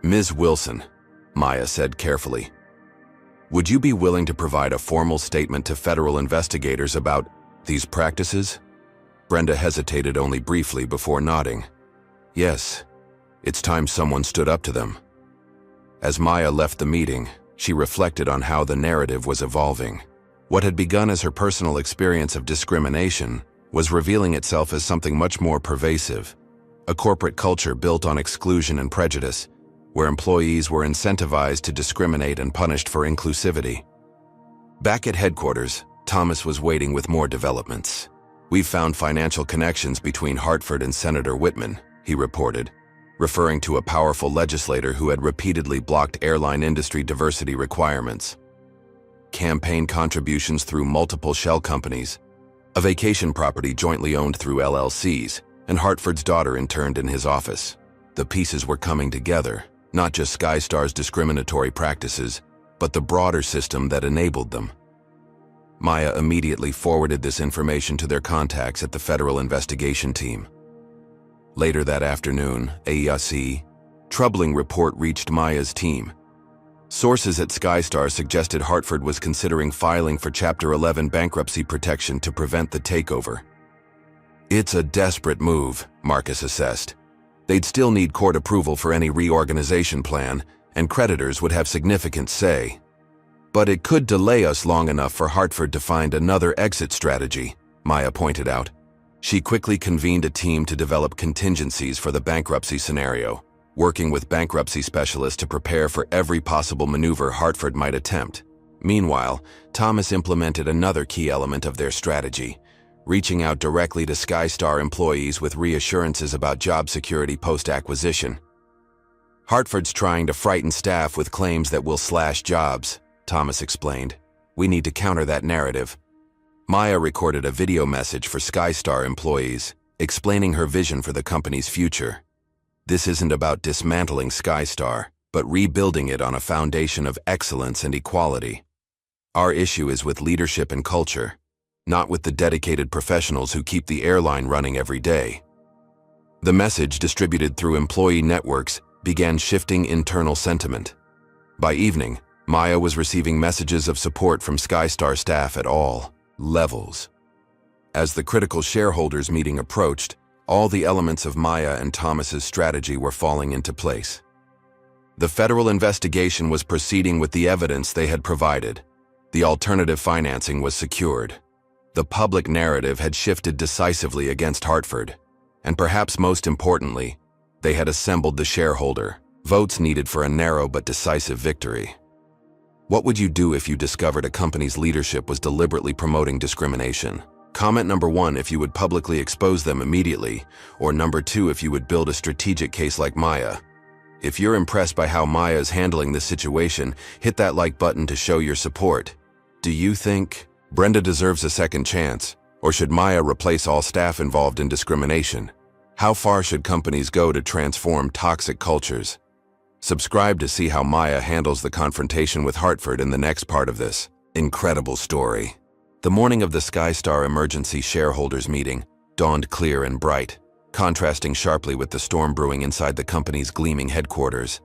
"Ms. Wilson," Maya said carefully, "would you be willing to provide a formal statement to federal investigators about these practices?" Brenda hesitated only briefly before nodding. "Yes, it's time someone stood up to them." As Maya left the meeting, she reflected on how the narrative was evolving. What had begun as her personal experience of discrimination was revealing itself as something much more pervasive, a corporate culture built on exclusion and prejudice, where employees were incentivized to discriminate and punished for inclusivity. Back at headquarters, Thomas was waiting with more developments. "We've found financial connections between Hartford and Senator Whitman," he reported, referring to a powerful legislator who had repeatedly blocked airline industry diversity requirements. Campaign contributions through multiple shell companies, a vacation property jointly owned through LLCs, and Hartford's daughter interned in his office. The pieces were coming together, not just Skystar's discriminatory practices, but the broader system that enabled them. Maya immediately forwarded this information to their contacts at the Federal Investigation Team. Later that afternoon, a troubling report reached Maya's team. Sources at Skystar suggested Hartford was considering filing for Chapter 11 bankruptcy protection to prevent the takeover. "It's a desperate move," Marcus assessed. "They'd still need court approval for any reorganization plan, and creditors would have significant say. But it could delay us long enough for Hartford to find another exit strategy," Maya pointed out. She quickly convened a team to develop contingencies for the bankruptcy scenario, working with bankruptcy specialists to prepare for every possible maneuver Hartford might attempt. Meanwhile, Thomas implemented another key element of their strategy, reaching out directly to Skystar employees with reassurances about job security post-acquisition. "Hartford's trying to frighten staff with claims that we'll slash jobs," Thomas explained. "We need to counter that narrative." Maya recorded a video message for Skystar employees, explaining her vision for the company's future. "This isn't about dismantling Skystar, but rebuilding it on a foundation of excellence and equality. Our issue is with leadership and culture, not with the dedicated professionals who keep the airline running every day." The message, distributed through employee networks, began shifting internal sentiment. By evening, Maya was receiving messages of support from SkyStar staff at all levels. As the critical shareholders meeting approached, all the elements of Maya and Thomas's strategy were falling into place. The federal investigation was proceeding with the evidence they had provided. The alternative financing was secured. The public narrative had shifted decisively against Hartford. And perhaps most importantly, they had assembled the shareholder votes needed for a narrow but decisive victory. What would you do if you discovered a company's leadership was deliberately promoting discrimination? Comment number 1 if you would publicly expose them immediately, or number 2 if you would build a strategic case like Maya. If you're impressed by how Maya is handling this situation, hit that like button to show your support. Do you think Brenda deserves a second chance? Or should Maya replace all staff involved in discrimination? How far should companies go to transform toxic cultures? Subscribe to see how Maya handles the confrontation with Hartford in the next part of this incredible story. The morning of the SkyStar emergency shareholders meeting dawned clear and bright, contrasting sharply with the storm brewing inside the company's gleaming headquarters.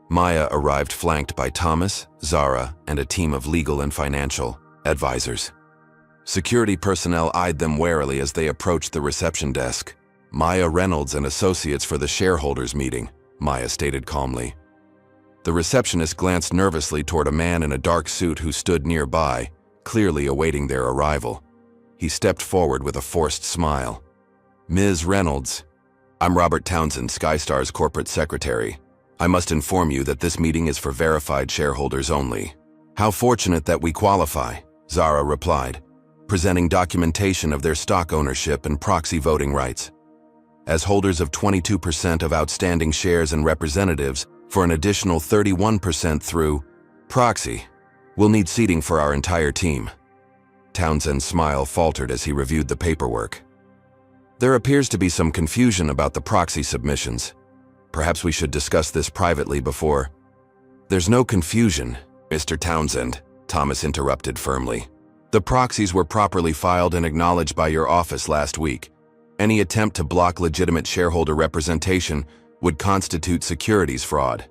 Maya arrived flanked by Thomas, Zara, and a team of legal and financial advisors. Security personnel eyed them warily as they approached the reception desk. Maya Reynolds and associates for the shareholders meeting, Maya stated calmly. The receptionist glanced nervously toward a man in a dark suit who stood nearby, clearly awaiting their arrival. He stepped forward with a forced smile. Ms. Reynolds, I'm Robert Townsend, SkyStar's corporate secretary. I must inform you that this meeting is for verified shareholders only. How fortunate that we qualify, Zara replied, presenting documentation of their stock ownership and proxy voting rights. As holders of 22% of outstanding shares and representatives for an additional 31% through proxy, we'll need seating for our entire team. Townsend's smile faltered as he reviewed the paperwork. There appears to be some confusion about the proxy submissions. Perhaps we should discuss this privately before. There's no confusion, Mr. Townsend, Thomas interrupted firmly. The proxies were properly filed and acknowledged by your office last week. Any attempt to block legitimate shareholder representation would constitute securities fraud.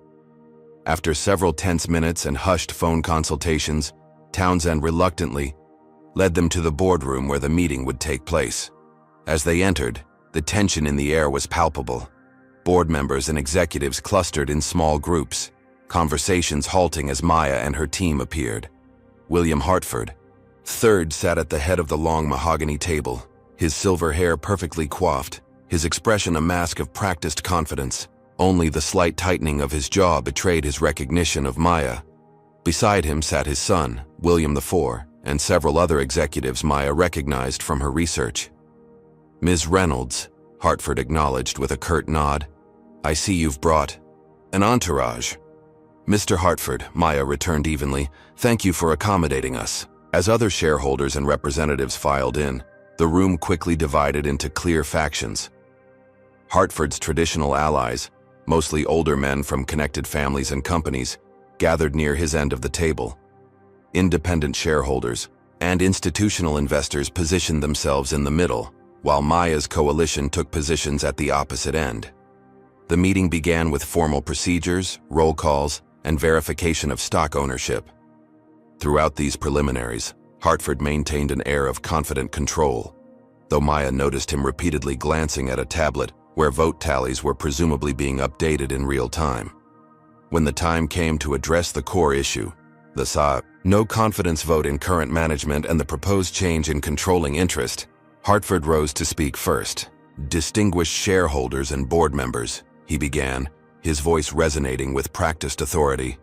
After several tense minutes and hushed phone consultations, Townsend reluctantly led them to the boardroom where the meeting would take place. As they entered, the tension in the air was palpable. Board members and executives clustered in small groups, conversations halting as Maya and her team appeared. William Hartford, third, sat at the head of the long mahogany table, his silver hair perfectly coiffed, his expression a mask of practiced confidence. Only the slight tightening of his jaw betrayed his recognition of Maya. Beside him sat his son, William IV, and several other executives Maya recognized from her research. Ms. Reynolds, Hartford acknowledged with a curt nod. I see you've brought an entourage. Mr. Hartford, Maya returned evenly, thank you for accommodating us. As other shareholders and representatives filed in, the room quickly divided into clear factions. Hartford's traditional allies, mostly older men from connected families and companies, gathered near his end of the table. Independent shareholders and institutional investors positioned themselves in the middle, while Maya's coalition took positions at the opposite end. The meeting began with formal procedures, roll calls, and verification of stock ownership. Throughout these preliminaries, Hartford maintained an air of confident control, though Maya noticed him repeatedly glancing at a tablet where vote tallies were presumably being updated in real time. When the time came to address the core issue, the no confidence vote in current management and the proposed change in controlling interest, Hartford rose to speak first. Distinguished shareholders and board members, he began, his voice resonating with practiced authority.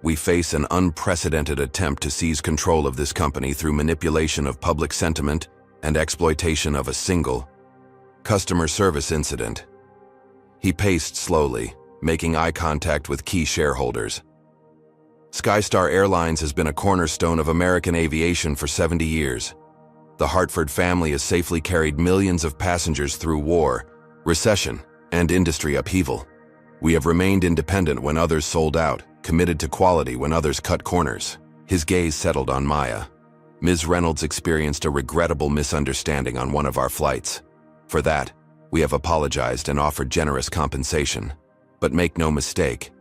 We face an unprecedented attempt to seize control of this company through manipulation of public sentiment and exploitation of a single customer service incident. He paced slowly, making eye contact with key shareholders. SkyStar Airlines has been a cornerstone of American aviation for 70 years. The Hartford family has safely carried millions of passengers through war, recession, and industry upheaval. We have remained independent when others sold out, committed to quality when others cut corners. His gaze settled on Maya. Ms. Reynolds experienced a regrettable misunderstanding on one of our flights. For that, We have apologized and offered generous compensation. But make no mistake,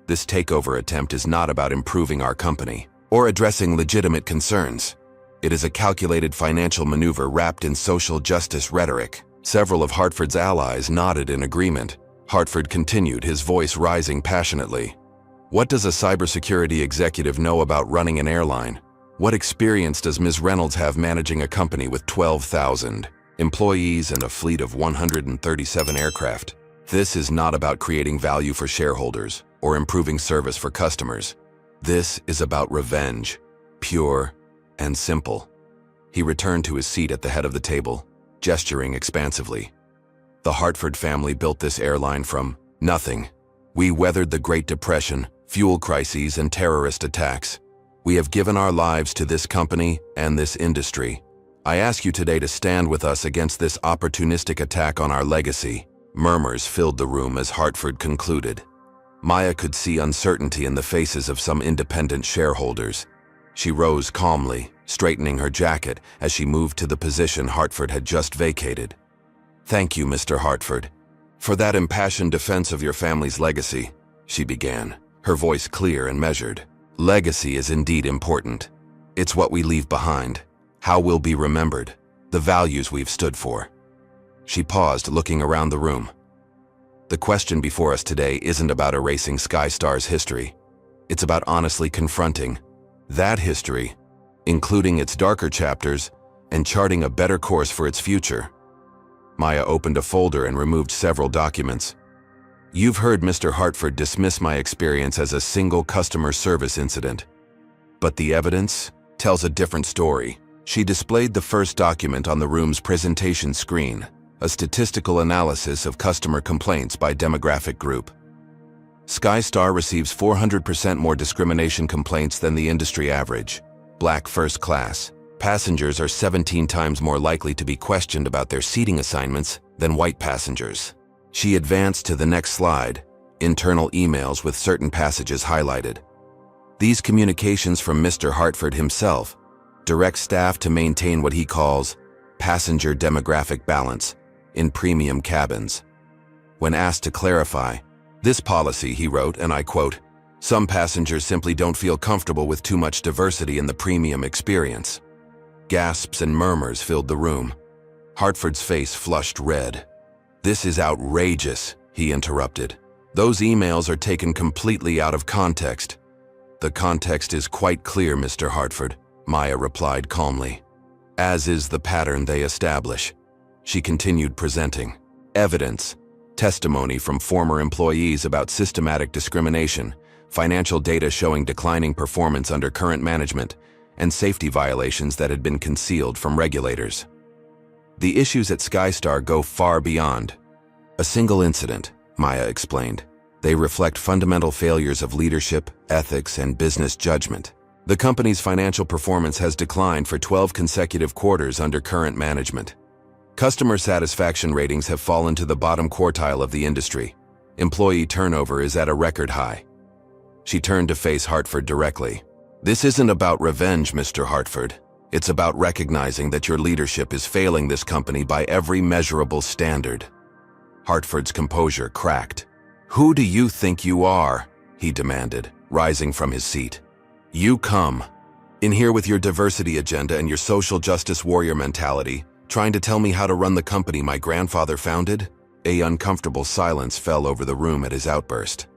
this takeover attempt is not about improving our company or addressing legitimate concerns. It is a calculated financial maneuver wrapped in social justice rhetoric. Several of Hartford's allies nodded in agreement. Hartford continued, his voice rising passionately. What does a cybersecurity executive know about running an airline? What experience does Ms. Reynolds have managing a company with 12,000 employees and a fleet of 137 aircraft? This is not about creating value for shareholders or improving service for customers. This is about revenge, pure and simple. He returned to his seat at the head of the table, gesturing expansively. The Hartford family built this airline from nothing. We weathered the Great Depression, fuel crises, and terrorist attacks. We have given our lives to this company and this industry. I ask you today to stand with us against this opportunistic attack on our legacy. Murmurs filled the room as Hartford concluded. Maya could see uncertainty in the faces of some independent shareholders. She rose calmly, straightening her jacket as she moved to the position Hartford had just vacated. Thank you, Mr. Hartford, for that impassioned defense of your family's legacy, she began, her voice clear and measured. Legacy is indeed important. It's what we leave behind, how we'll be remembered, the values we've stood for. She paused, looking around the room. The question before us today isn't about erasing SkyStar's history. It's about honestly confronting that history, including its darker chapters, and charting a better course for its future. Maya opened a folder and removed several documents. You've heard Mr. Hartford dismiss my experience as a single customer service incident. But the evidence tells a different story. She displayed the first document on the room's presentation screen, a statistical analysis of customer complaints by demographic group. SkyStar receives 400% more discrimination complaints than the industry average. Black first class. Passengers are 17 times more likely to be questioned about their seating assignments than white passengers. She advanced to the next slide, internal emails with certain passages highlighted. These communications from Mr. Hartford himself direct staff to maintain what he calls passenger demographic balance in premium cabins. When asked to clarify this policy, he wrote, and I quote, "Some passengers simply don't feel comfortable with too much diversity in the premium experience." Gasps and murmurs filled the room. Hartford's face flushed red. "This is outrageous," he interrupted. "Those emails are taken completely out of context." "The context is quite clear, Mr. Hartford," Maya replied calmly, "as is the pattern they establish." She continued presenting evidence, testimony from former employees about systematic discrimination, financial data showing declining performance under current management, and safety violations that had been concealed from regulators. The issues at SkyStar go far beyond a single incident, Maya explained. They reflect fundamental failures of leadership, ethics, and business judgment. The company's financial performance has declined for 12 consecutive quarters under current management. Customer satisfaction ratings have fallen to the bottom quartile of the industry. Employee turnover is at a record high. She turned to face Hartford directly. "This isn't about revenge, Mr. Hartford. It's about recognizing that your leadership is failing this company by every measurable standard." Hartford's composure cracked. "Who do you think you are?" he demanded, rising from his seat. "You come in here with your diversity agenda and your social justice warrior mentality, trying to tell me how to run the company my grandfather founded?" A uncomfortable silence fell over the room at his outburst.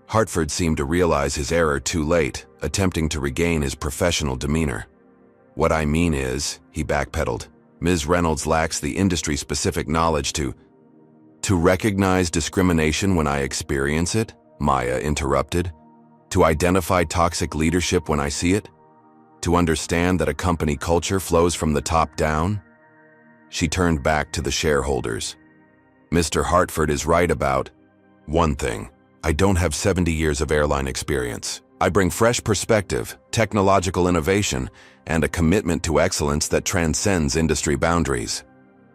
Hartford seemed to realize his error too late, attempting to regain his professional demeanor. "What I mean is," he backpedaled, "Ms. Reynolds lacks the industry-specific knowledge to recognize discrimination when I experience it," Maya interrupted. "To identify toxic leadership when I see it? To understand that a company culture flows from the top down?" She turned back to the shareholders. "Mr. Hartford is right about one thing. I don't have 70 years of airline experience. I bring fresh perspective, technological innovation, and a commitment to excellence that transcends industry boundaries."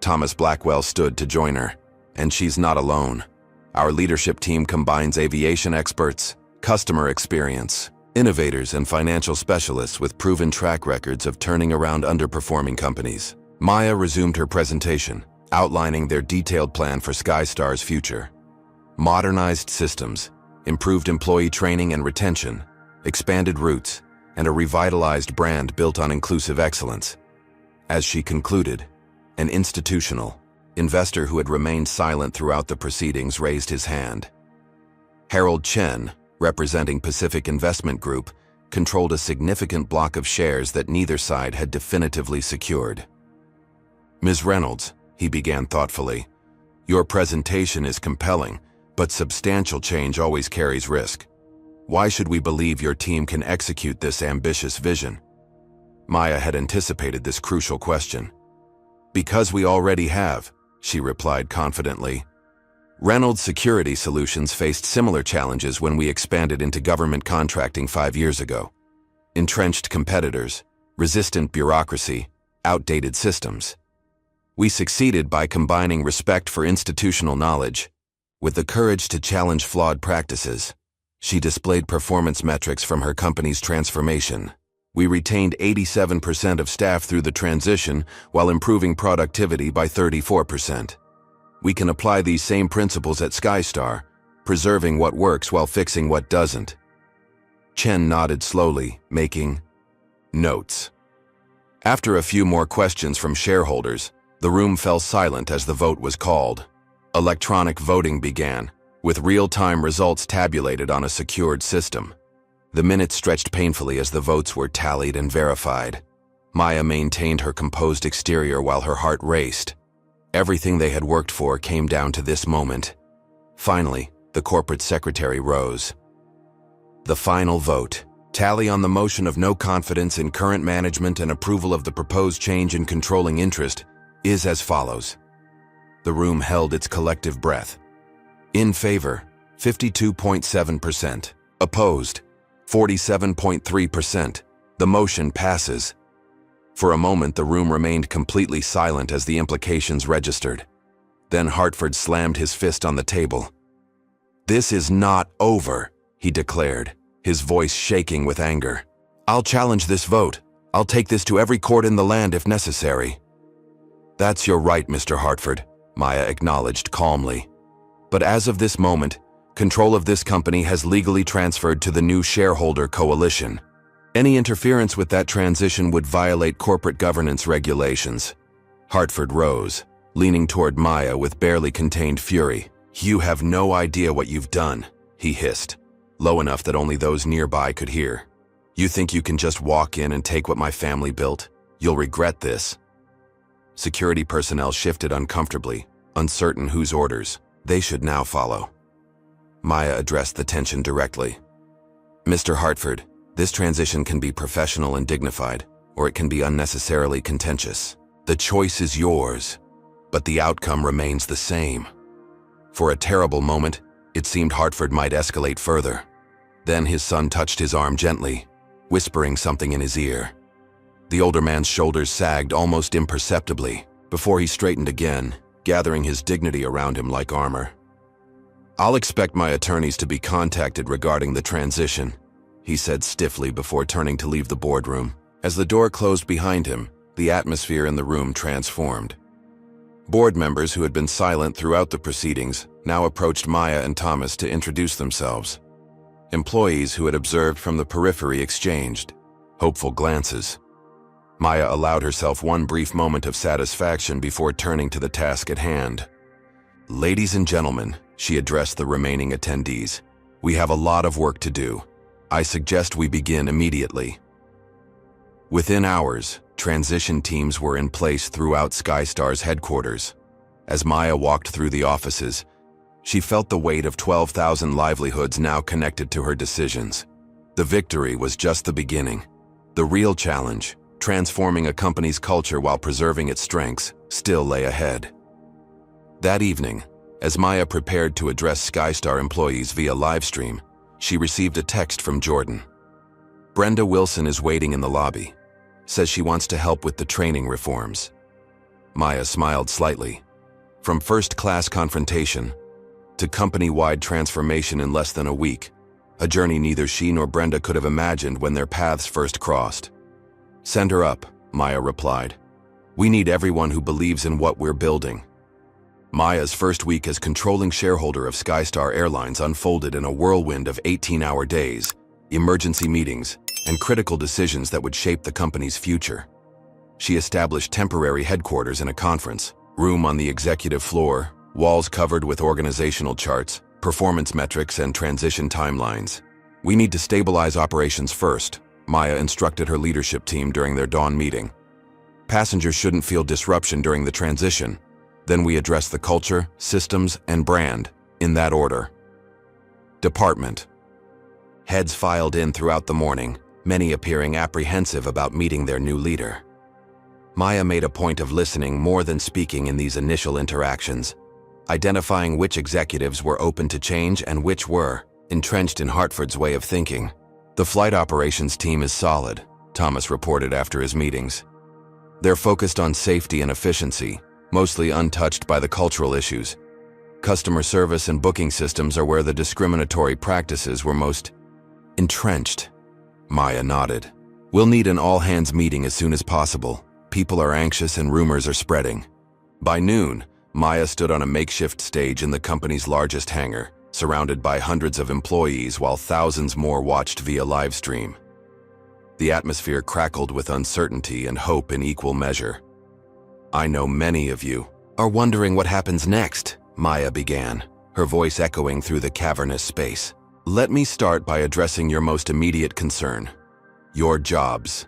Thomas Blackwell stood to join her. "And she's not alone. Our leadership team combines aviation experts, customer experience, innovators, and financial specialists with proven track records of turning around underperforming companies." Maya resumed her presentation. outlining their detailed plan for SkyStar's future. Modernized systems, improved employee training and retention, expanded routes, and a revitalized brand built on inclusive excellence. As she concluded, an institutional investor who had remained silent throughout the proceedings raised his hand. Harold Chen, representing Pacific Investment Group, controlled a significant block of shares that neither side had definitively secured. "Ms. Reynolds," he began thoughtfully, "your presentation is compelling, but substantial change always carries risk. Why should we believe your team can execute this ambitious vision?" Maya had anticipated this crucial question. "Because we already have," she replied confidently. Reynolds Security Solutions faced similar challenges when we expanded into government contracting 5 years ago. Entrenched competitors, resistant bureaucracy, outdated systems. We succeeded by combining respect for institutional knowledge with the courage to challenge flawed practices. She displayed performance metrics from her company's transformation. We retained 87% of staff through the transition while improving productivity by 34%. We can apply these same principles at SkyStar, preserving what works while fixing what doesn't. Chen nodded slowly, making notes. After a few more questions from shareholders, the room fell silent as the vote was called. Electronic voting began, with real-time results tabulated on a secured system. The minutes stretched painfully as the votes were tallied and verified. Maya maintained her composed exterior while her heart raced. Everything they had worked for came down to this moment. Finally, the corporate secretary rose. "The final vote. Tally on the motion of no confidence in current management and approval of the proposed change in controlling interest is as follows." The room held its collective breath. In favor, 52.7%. Opposed, 47.3%. The motion passes. For a moment, the room remained completely silent as the implications registered. Then Hartford slammed his fist on the table. "This is not over," he declared, his voice shaking with anger. "I'll challenge this vote. I'll take this to every court in the land if necessary." "That's your right, Mr. Hartford," Maya acknowledged calmly. "But as of this moment, control of this company has legally transferred to the new shareholder coalition. Any interference with that transition would violate corporate governance regulations." Hartford rose, leaning toward Maya with barely contained fury. "You have no idea what you've done," he hissed, low enough that only those nearby could hear. "You think you can just walk in and take what my family built? You'll regret this." Security personnel shifted uncomfortably, uncertain whose orders they should now follow. Maya addressed the tension directly. "Mr. Hartford, this transition can be professional and dignified, or it can be unnecessarily contentious. The choice is yours, but the outcome remains the same." For a terrible moment, it seemed Hartford might escalate further. Then his son touched his arm gently, whispering something in his ear. The older man's shoulders sagged almost imperceptibly before he straightened again, gathering his dignity around him like armor. "I'll expect my attorneys to be contacted regarding the transition," he said stiffly before turning to leave the boardroom. As the door closed behind him, the atmosphere in the room transformed. Board members who had been silent throughout the proceedings now approached Maya and Thomas to introduce themselves. Employees who had observed from the periphery exchanged hopeful glances. Maya allowed herself one brief moment of satisfaction before turning to the task at hand. "Ladies and gentlemen," she addressed the remaining attendees, "we have a lot of work to do. I suggest we begin immediately." Within hours, transition teams were in place throughout SkyStar's headquarters. As Maya walked through the offices, she felt the weight of 12,000 livelihoods now connected to her decisions. The victory was just the beginning. The real challenge, transforming a company's culture while preserving its strengths, still lay ahead. That evening, as Maya prepared to address SkyStar employees via livestream, she received a text from Jordan. "Brenda Wilson is waiting in the lobby. Says she wants to help with the training reforms." Maya smiled slightly. From first-class confrontation to company-wide transformation in less than a week, a journey neither she nor Brenda could have imagined when their paths first crossed. "Send her up," Maya replied. "We need everyone who believes in what we're building. Maya's first week as controlling shareholder of Skystar Airlines unfolded in a whirlwind of 18-hour days, emergency meetings, and critical decisions that would shape the company's future. She established temporary headquarters in a conference room on the executive floor, walls covered with organizational charts, performance metrics, and transition timelines. "We need to stabilize operations first," Maya instructed her leadership team during their dawn meeting. "Passengers shouldn't feel disruption during the transition. Then we address the culture, systems, and brand, in that order." Department. Heads filed in throughout the morning, many appearing apprehensive about meeting their new leader. Maya made a point of listening more than speaking in these initial interactions, identifying which executives were open to change and which were entrenched in Hartford's way of thinking. "The flight operations team is solid," Thomas reported after his meetings. "They're focused on safety and efficiency, mostly untouched by the cultural issues. Customer service and booking systems are where the discriminatory practices were most entrenched." Maya nodded. "We'll need an all-hands meeting as soon as possible. People are anxious and rumors are spreading." By noon, Maya stood on a makeshift stage in the company's largest hangar, surrounded by hundreds of employees while thousands more watched via live stream. The atmosphere crackled with uncertainty and hope in equal measure. "I know many of you are wondering what happens next," Maya began, her voice echoing through the cavernous space. "Let me start by addressing your most immediate concern: your jobs."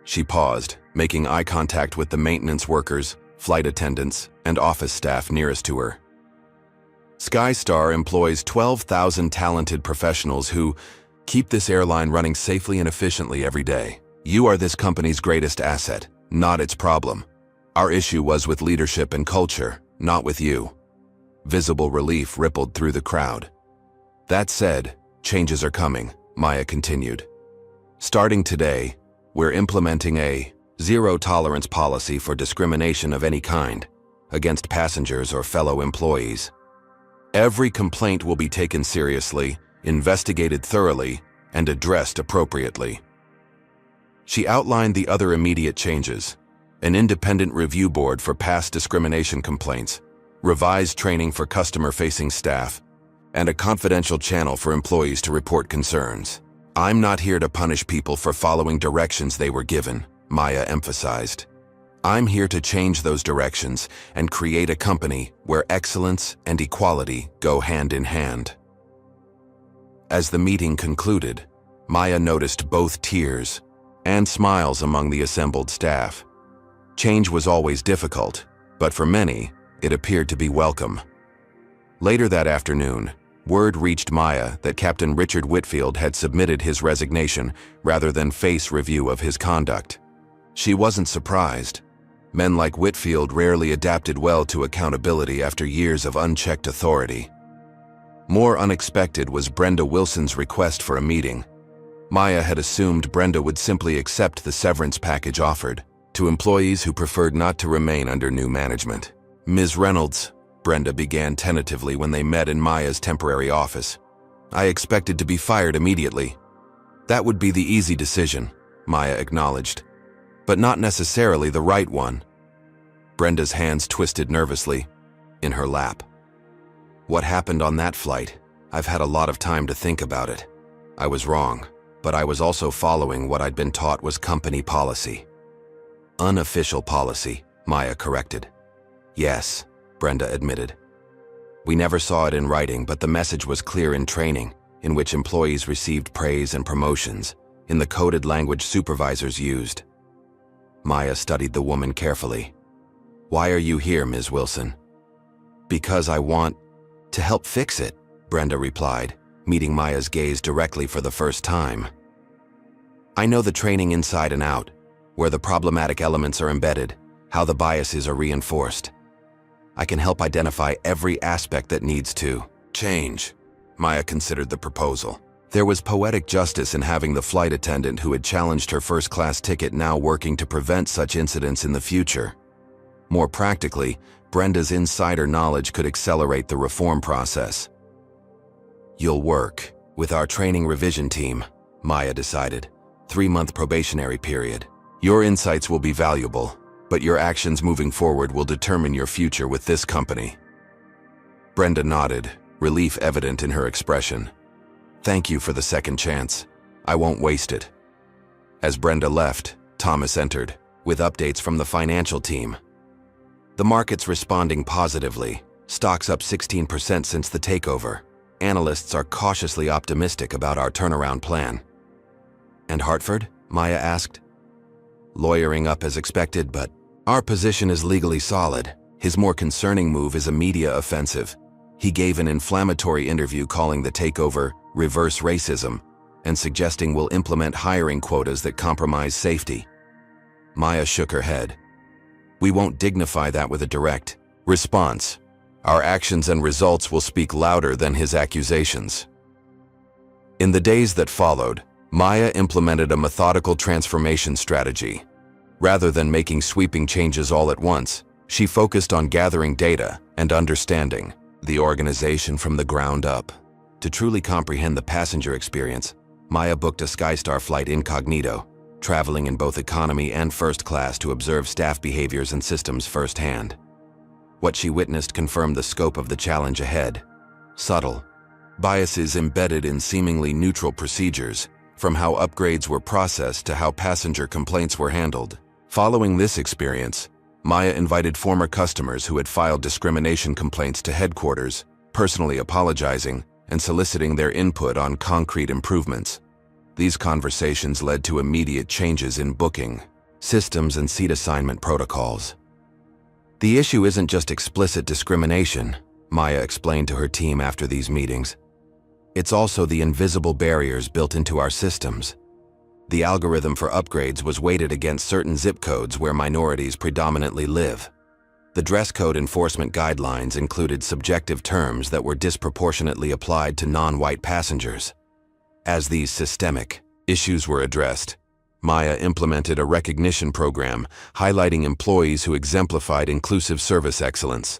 She paused, making eye contact with the maintenance workers, flight attendants, and office staff nearest to her. Skystar employs 12,000 talented professionals who keep this airline running safely and efficiently every day. You are this company's greatest asset, not its problem. Our issue was with leadership and culture, not with you." Visible relief rippled through the crowd. "That said, changes are coming," Maya continued. "Starting today, we're implementing a zero-tolerance policy for discrimination of any kind against passengers or fellow employees. Every complaint will be taken seriously, investigated thoroughly, and addressed appropriately." She outlined the other immediate changes: an independent review board for past discrimination complaints, revised training for customer-facing staff, and a confidential channel for employees to report concerns. "I'm not here to punish people for following directions they were given," Maya emphasized. "I'm here to change those directions and create a company where excellence and equality go hand in hand." As the meeting concluded, Maya noticed both tears and smiles among the assembled staff. Change was always difficult, but for many, it appeared to be welcome. Later that afternoon, word reached Maya that Captain Richard Whitfield had submitted his resignation rather than face review of his conduct. She wasn't surprised. Men like Whitfield rarely adapted well to accountability after years of unchecked authority. More unexpected was Brenda Wilson's request for a meeting. Maya had assumed Brenda would simply accept the severance package offered to employees who preferred not to remain under new management. "Ms. Reynolds," Brenda began tentatively when they met in Maya's temporary office, "I expected to be fired immediately." "That would be the easy decision," Maya acknowledged, "but not necessarily the right one." Brenda's hands twisted nervously in her lap. "What happened on that flight? I've had a lot of time to think about it. I was wrong, but I was also following what I'd been taught was company policy." "Unofficial policy," Maya corrected. "Yes," Brenda admitted. "We never saw it in writing, but the message was clear in training, in which employees received praise and promotions, in the coded language supervisors used." Maya studied the woman carefully. "Why are you here, Ms. Wilson?" "Because I want to help fix it," Brenda replied, meeting Maya's gaze directly for the first time. "I know the training inside and out, where the problematic elements are embedded, how the biases are reinforced. I can help identify every aspect that needs to change." Maya considered the proposal. There was poetic justice in having the flight attendant who had challenged her first-class ticket now working to prevent such incidents in the future. More practically, Brenda's insider knowledge could accelerate the reform process. "You'll work with our training revision team," Maya decided. 3-month probationary period. "Your insights will be valuable, but your actions moving forward will determine your future with this company." Brenda nodded, relief evident in her expression. "Thank you for the second chance. I won't waste it." As Brenda left, Thomas entered, with updates from the financial team. The market's responding positively, stocks up 16% since the takeover. Analysts are cautiously optimistic about our turnaround plan. "And Hartford?" Maya asked. "Lawyering up as expected, but our position is legally solid. His more concerning move is a media offensive. He gave an inflammatory interview calling the takeover reverse racism and suggesting we'll implement hiring quotas that compromise safety." Maya shook her head. "We won't dignify that with a direct response. Our actions and results will speak louder than his accusations." In the days that followed, Maya implemented a methodical transformation strategy. Rather than making sweeping changes all at once, she focused on gathering data and understanding the organization from the ground up. To truly comprehend the passenger experience, Maya booked a Skystar flight incognito, traveling in both economy and first class to observe staff behaviors and systems firsthand. What she witnessed confirmed the scope of the challenge ahead. Subtle biases embedded in seemingly neutral procedures, from how upgrades were processed to how passenger complaints were handled. Following this experience, Maya invited former customers who had filed discrimination complaints to headquarters, personally apologizing and soliciting their input on concrete improvements. These conversations led to immediate changes in booking, systems, and seat assignment protocols. "The issue isn't just explicit discrimination," Maya explained to her team after these meetings. "It's also the invisible barriers built into our systems. The algorithm for upgrades was weighted against certain zip codes where minorities predominantly live. The dress code enforcement guidelines included subjective terms that were disproportionately applied to non-white passengers. As these systemic issues were addressed, Maya implemented a recognition program highlighting employees who exemplified inclusive service excellence.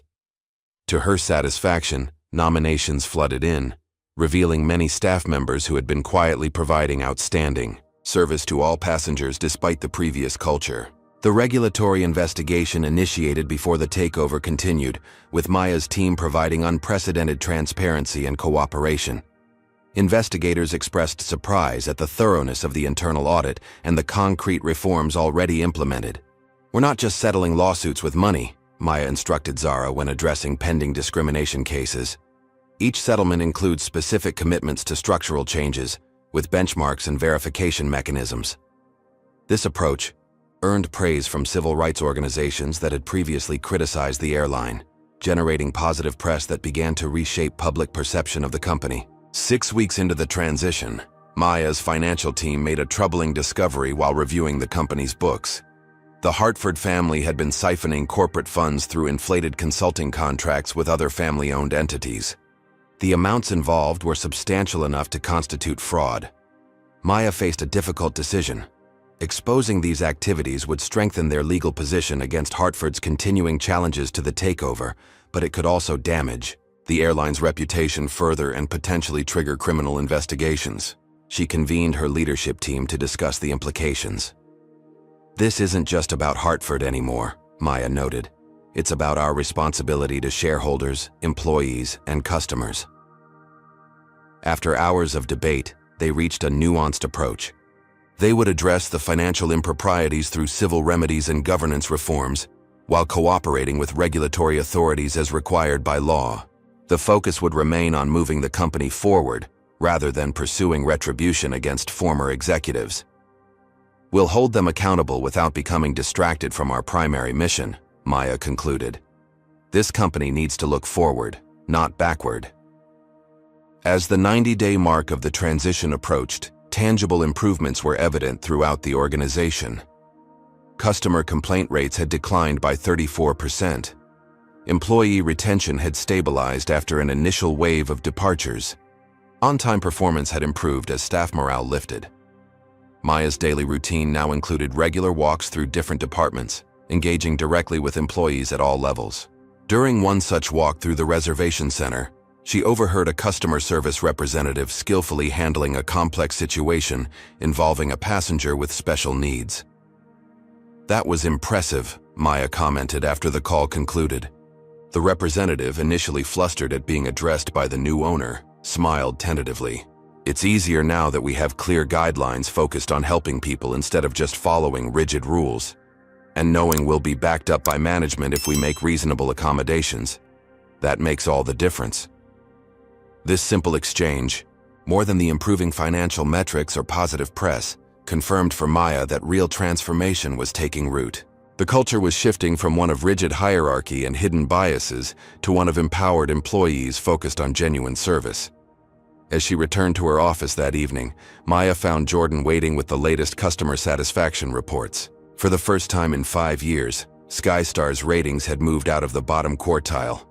To her satisfaction, nominations flooded in, revealing many staff members who had been quietly providing outstanding service to all passengers despite the previous culture. The regulatory investigation initiated before the takeover continued, with Maya's team providing unprecedented transparency and cooperation. Investigators expressed surprise at the thoroughness of the internal audit and the concrete reforms already implemented. "We're not just settling lawsuits with money," Maya instructed Zara when addressing pending discrimination cases. "Each settlement includes specific commitments to structural changes, with benchmarks and verification mechanisms." This approach earned praise from civil rights organizations that had previously criticized the airline, generating positive press that began to reshape public perception of the company. 6 weeks into the transition, Maya's financial team made a troubling discovery while reviewing the company's books. The Hartford family had been siphoning corporate funds through inflated consulting contracts with other family-owned entities. The amounts involved were substantial enough to constitute fraud. Maya faced a difficult decision. Exposing these activities would strengthen their legal position against Hartford's continuing challenges to the takeover, but it could also damage the airline's reputation further and potentially trigger criminal investigations. She convened her leadership team to discuss the implications. "This isn't just about Hartford anymore," Maya noted. "It's about our responsibility to shareholders, employees, and customers." After hours of debate, they reached a nuanced approach. They would address the financial improprieties through civil remedies and governance reforms, while cooperating with regulatory authorities as required by law. The focus would remain on moving the company forward, rather than pursuing retribution against former executives. "We'll hold them accountable without becoming distracted from our primary mission," Maya concluded. "This company needs to look forward, not backward." As the 90-day mark of the transition approached, tangible improvements were evident throughout the organization. Customer complaint rates had declined by 34%. Employee retention had stabilized after an initial wave of departures. On-time performance had improved as staff morale lifted. Maya's daily routine now included regular walks through different departments, engaging directly with employees at all levels. During one such walk through the reservation center, she overheard a customer service representative skillfully handling a complex situation involving a passenger with special needs. "That was impressive," Maya commented after the call concluded. The representative, initially flustered at being addressed by the new owner, smiled tentatively. "It's easier now that we have clear guidelines focused on helping people instead of just following rigid rules. And knowing we'll be backed up by management if we make reasonable accommodations. That makes all the difference." This simple exchange, more than the improving financial metrics or positive press, confirmed for Maya that real transformation was taking root. The culture was shifting from one of rigid hierarchy and hidden biases to one of empowered employees focused on genuine service. As she returned to her office that evening, Maya found Jordan waiting with the latest customer satisfaction reports. For the first time in 5 years, SkyStar's ratings had moved out of the bottom quartile.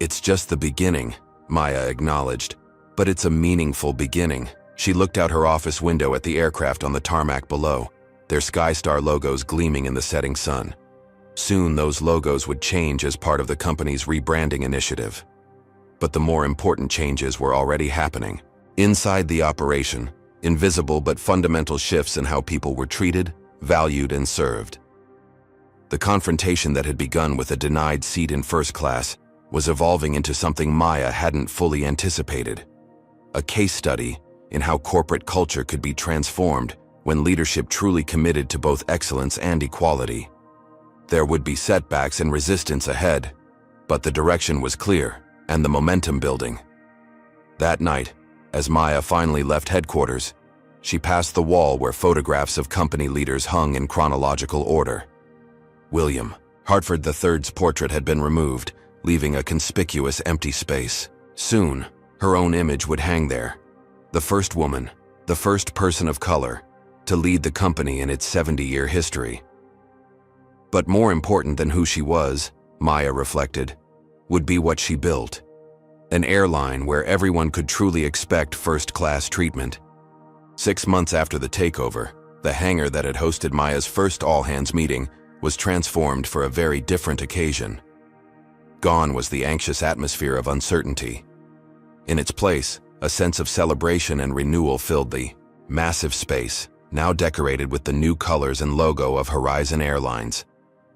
"It's just the beginning," Maya acknowledged. "But it's a meaningful beginning." She looked out her office window at the aircraft on the tarmac below, their SkyStar logos gleaming in the setting sun. Soon those logos would change as part of the company's rebranding initiative. But the more important changes were already happening. Inside the operation, invisible but fundamental shifts in how people were treated, valued, and served. The confrontation that had begun with a denied seat in first class was evolving into something Maya hadn't fully anticipated. A case study in how corporate culture could be transformed when leadership truly committed to both excellence and equality. There would be setbacks and resistance ahead, but the direction was clear and the momentum building. That night, as Maya finally left headquarters, she passed the wall where photographs of company leaders hung in chronological order. William Hartford III's portrait had been removed, leaving a conspicuous empty space. Soon, her own image would hang there. The first woman, the first person of color, to lead the company in its 70-year history. But more important than who she was, Maya reflected, would be what she built. An airline where everyone could truly expect first-class treatment. 6 months after the takeover, the hangar that had hosted Maya's first all-hands meeting was transformed for a very different occasion. Gone was the anxious atmosphere of uncertainty. In its place, a sense of celebration and renewal filled the massive space, now decorated with the new colors and logo of Horizon Airlines,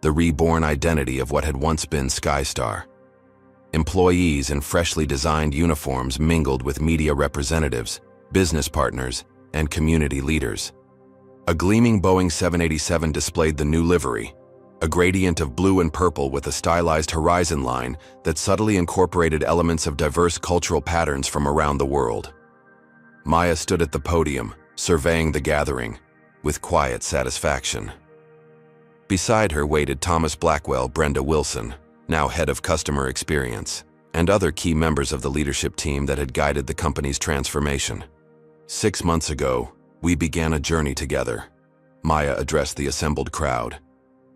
the reborn identity of what had once been SkyStar. Employees in freshly designed uniforms mingled with media representatives, business partners, and community leaders. A gleaming Boeing 787 displayed the new livery, a gradient of blue and purple with a stylized horizon line that subtly incorporated elements of diverse cultural patterns from around the world. Maya stood at the podium, surveying the gathering, with quiet satisfaction. Beside her waited Thomas Blackwell, Brenda Wilson, now head of customer experience, and other key members of the leadership team that had guided the company's transformation. 6 months ago, we began a journey together, Maya addressed the assembled crowd.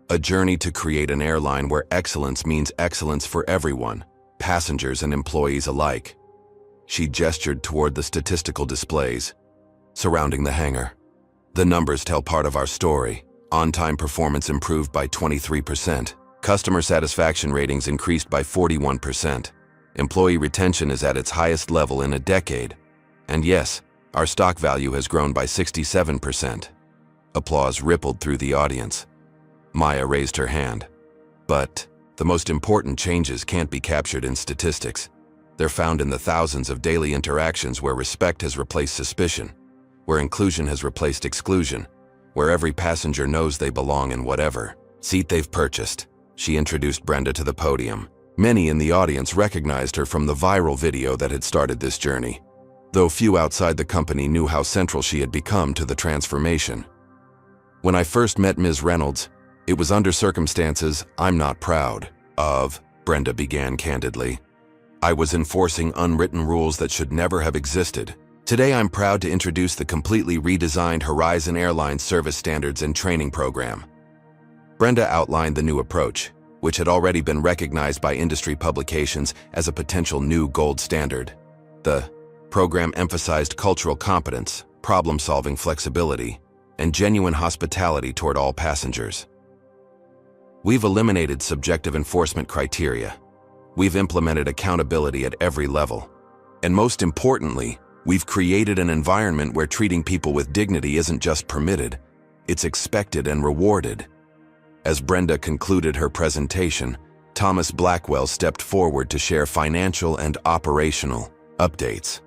A journey to create an airline where excellence means excellence for everyone, passengers and employees alike. She gestured toward the statistical displays surrounding the hangar. "The numbers tell part of our story. On-time performance improved by 23%. Customer satisfaction ratings increased by 41%. Employee retention is at its highest level in a decade. And yes, our stock value has grown by 67%. Applause rippled through the audience. Maya raised her hand. "But the most important changes can't be captured in statistics. They're found in the thousands of daily interactions where respect has replaced suspicion, where inclusion has replaced exclusion, where every passenger knows they belong in whatever seat they've purchased." She introduced Brenda to the podium. Many in the audience recognized her from the viral video that had started this journey, though few outside the company knew how central she had become to the transformation. "When I first met Ms. Reynolds, it was under circumstances I'm not proud of," Brenda began candidly. "I was enforcing unwritten rules that should never have existed. Today I'm proud to introduce the completely redesigned Horizon Airlines service standards and training program." Brenda outlined the new approach, which had already been recognized by industry publications as a potential new gold standard. The program emphasized cultural competence, problem-solving flexibility, and genuine hospitality toward all passengers. "We've eliminated subjective enforcement criteria. We've implemented accountability at every level. And most importantly, we've created an environment where treating people with dignity isn't just permitted, it's expected and rewarded." As Brenda concluded her presentation, Thomas Blackwell stepped forward to share financial and operational updates.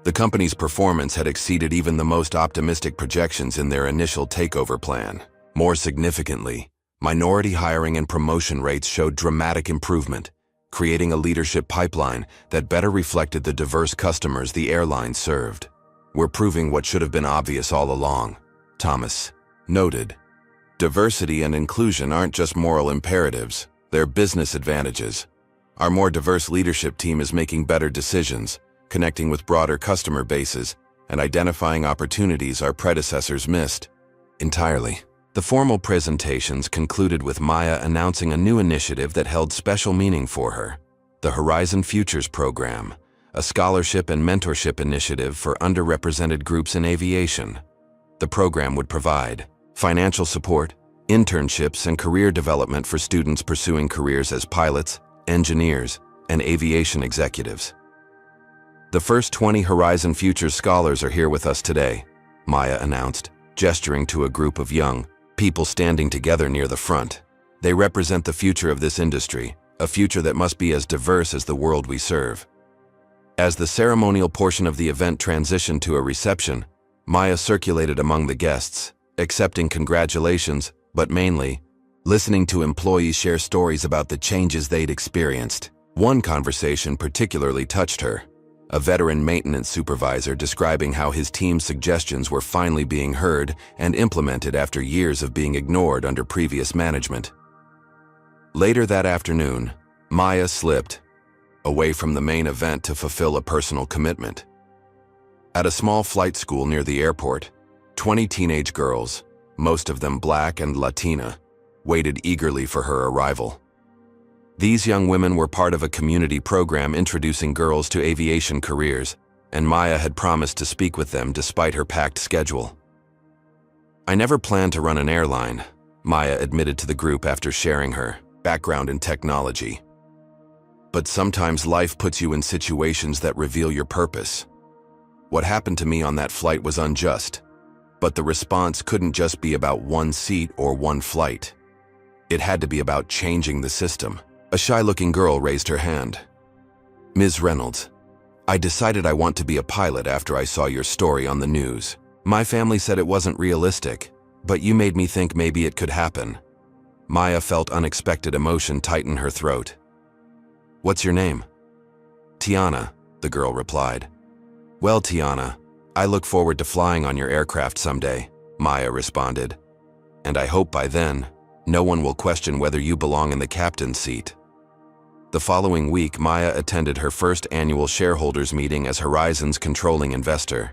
The company's performance had exceeded even the most optimistic projections in their initial takeover plan. More significantly, minority hiring and promotion rates showed dramatic improvement, creating a leadership pipeline that better reflected the diverse customers the airline served. "We're proving what should have been obvious all along," Thomas noted. "Diversity and inclusion aren't just moral imperatives, they're business advantages. Our more diverse leadership team is making better decisions, connecting with broader customer bases, and identifying opportunities our predecessors missed entirely." The formal presentations concluded with Maya announcing a new initiative that held special meaning for her: the Horizon Futures Program, a scholarship and mentorship initiative for underrepresented groups in aviation. The program would provide financial support, internships, and career development for students pursuing careers as pilots, engineers, and aviation executives. "The first 20 Horizon Futures scholars are here with us today," Maya announced, gesturing to a group of young people standing together near the front. "They represent the future of this industry, a future that must be as diverse as the world we serve." As the ceremonial portion of the event transitioned to a reception, Maya circulated among the guests, accepting congratulations, but mainly listening to employees share stories about the changes they'd experienced. One conversation particularly touched her: a veteran maintenance supervisor describing how his team's suggestions were finally being heard and implemented after years of being ignored under previous management. Later that afternoon, Maya slipped away from the main event to fulfill a personal commitment. At a small flight school near the airport, 20 teenage girls, most of them Black and Latina, waited eagerly for her arrival. These young women were part of a community program introducing girls to aviation careers, and Maya had promised to speak with them despite her packed schedule. "I never planned to run an airline," Maya admitted to the group after sharing her background in technology. "But sometimes life puts you in situations that reveal your purpose. What happened to me on that flight was unjust, but the response couldn't just be about one seat or one flight. It had to be about changing the system." A shy-looking girl raised her hand. "Ms. Reynolds, I decided I want to be a pilot after I saw your story on the news. My family said it wasn't realistic, but you made me think maybe it could happen." Maya felt unexpected emotion tighten her throat. "What's your name?" "Tiana," the girl replied. "Well, Tiana, I look forward to flying on your aircraft someday," Maya responded. "And I hope by then, no one will question whether you belong in the captain's seat." The following week, Maya attended her first annual shareholders meeting as Horizon's controlling investor.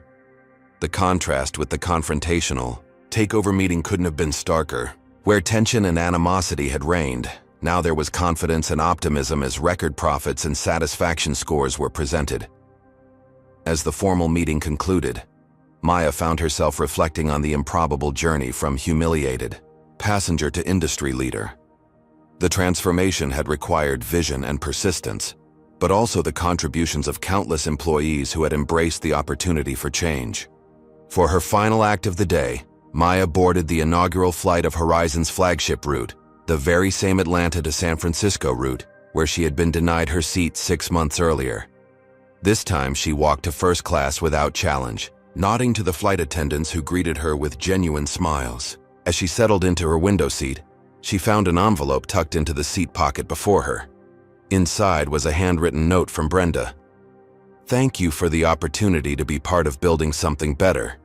The contrast with the confrontational takeover meeting couldn't have been starker. Where tension and animosity had reigned, now there was confidence and optimism as record profits and satisfaction scores were presented. As the formal meeting concluded, Maya found herself reflecting on the improbable journey from humiliated passenger to industry leader. The transformation had required vision and persistence, but also the contributions of countless employees who had embraced the opportunity for change. For her final act of the day, Maya boarded the inaugural flight of Horizon's flagship route, the very same Atlanta to San Francisco route, where she had been denied her seat 6 months earlier. This time she walked to first class without challenge, nodding to the flight attendants who greeted her with genuine smiles. As she settled into her window seat, she found an envelope tucked into the seat pocket before her. Inside was a handwritten note from Brenda. "Thank you for the opportunity to be part of building something better.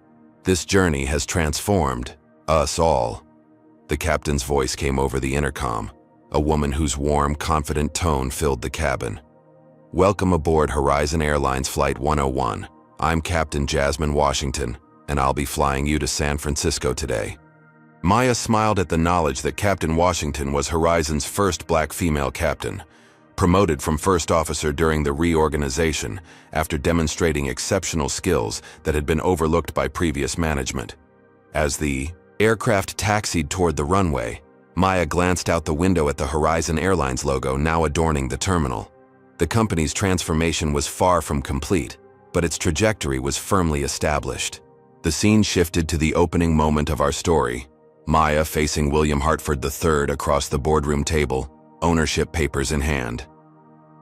This journey has transformed us all." The captain's voice came over the intercom, a woman whose warm, confident tone filled the cabin. "Welcome aboard Horizon Airlines Flight 101. I'm Captain Jasmine Washington, and I'll be flying you to San Francisco today." Maya smiled at the knowledge that Captain Washington was Horizon's first Black female captain, promoted from first officer during the reorganization after demonstrating exceptional skills that had been overlooked by previous management. As the aircraft taxied toward the runway, Maya glanced out the window at the Horizon Airlines logo now adorning the terminal. The company's transformation was far from complete, but its trajectory was firmly established. The scene shifted to the opening moment of our story. Maya facing William Hartford III across the boardroom table, ownership papers in hand.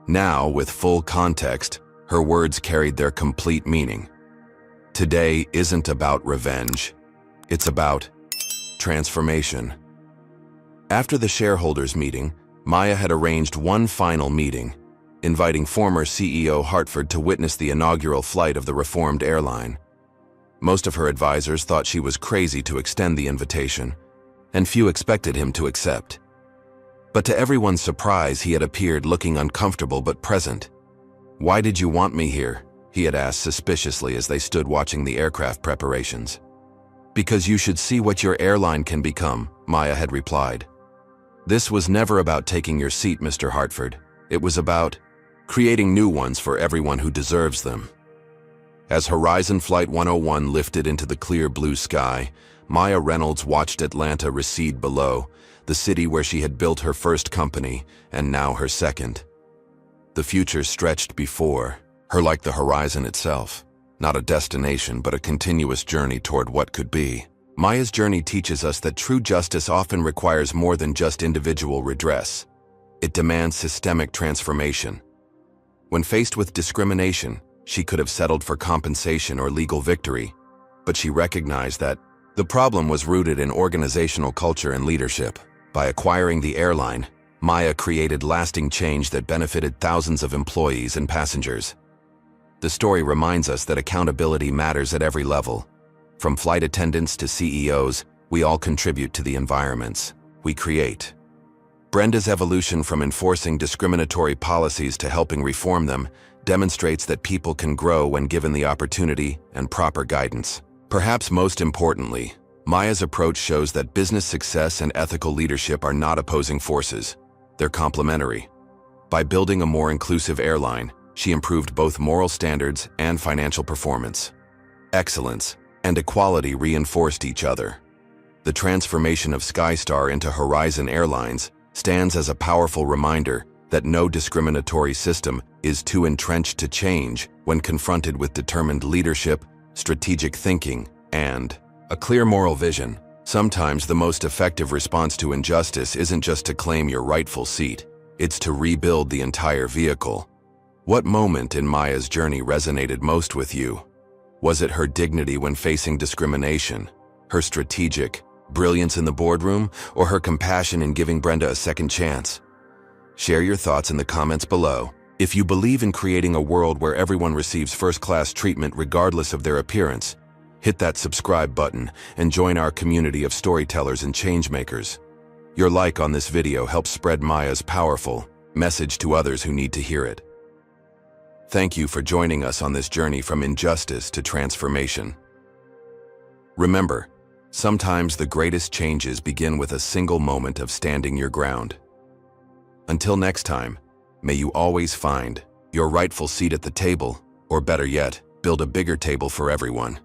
Now, with full context, her words carried their complete meaning. Today isn't about revenge. It's about transformation. After the shareholders' meeting, Maya had arranged one final meeting, inviting former CEO Hartford to witness the inaugural flight of the reformed airline. Most of her advisors thought she was crazy to extend the invitation, and few expected him to accept. But to everyone's surprise, he had appeared looking uncomfortable but present. "Why did you want me here?" he had asked suspiciously as they stood watching the aircraft preparations. "Because you should see what your airline can become," Maya had replied. "This was never about taking your seat, Mr. Hartford. It was about creating new ones for everyone who deserves them." As Horizon Flight 101 lifted into the clear blue sky, Maya Reynolds watched Atlanta recede below, the city where she had built her first company and now her second. The future stretched before her like the horizon itself, not a destination but a continuous journey toward what could be. Maya's journey teaches us that true justice often requires more than just individual redress. It demands systemic transformation. When faced with discrimination, she could have settled for compensation or legal victory, but she recognized that the problem was rooted in organizational culture and leadership. By acquiring the airline, Maya created lasting change that benefited thousands of employees and passengers. The story reminds us that accountability matters at every level. From flight attendants to CEOs, we all contribute to the environments we create. Brenda's evolution from enforcing discriminatory policies to helping reform them demonstrates that people can grow when given the opportunity and proper guidance. Perhaps most importantly, Maya's approach shows that business success and ethical leadership are not opposing forces. They're complementary. By building a more inclusive airline, she improved both moral standards and financial performance. Excellence and equality reinforced each other. The transformation of Skystar into Horizon Airlines stands as a powerful reminder that no discriminatory system is too entrenched to change when confronted with determined leadership, strategic thinking, and a clear moral vision. Sometimes the most effective response to injustice isn't just to claim your rightful seat, it's to rebuild the entire vehicle. What moment in Maya's journey resonated most with you? Was it her dignity when facing discrimination, her strategic brilliance in the boardroom, or her compassion in giving Brenda a second chance? Share your thoughts in the comments below. If you believe in creating a world where everyone receives first-class treatment regardless of their appearance, hit that subscribe button and join our community of storytellers and changemakers. Your like on this video helps spread Maya's powerful message to others who need to hear it. Thank you for joining us on this journey from injustice to transformation. Remember, sometimes the greatest changes begin with a single moment of standing your ground. Until next time, may you always find your rightful seat at the table, or better yet, build a bigger table for everyone.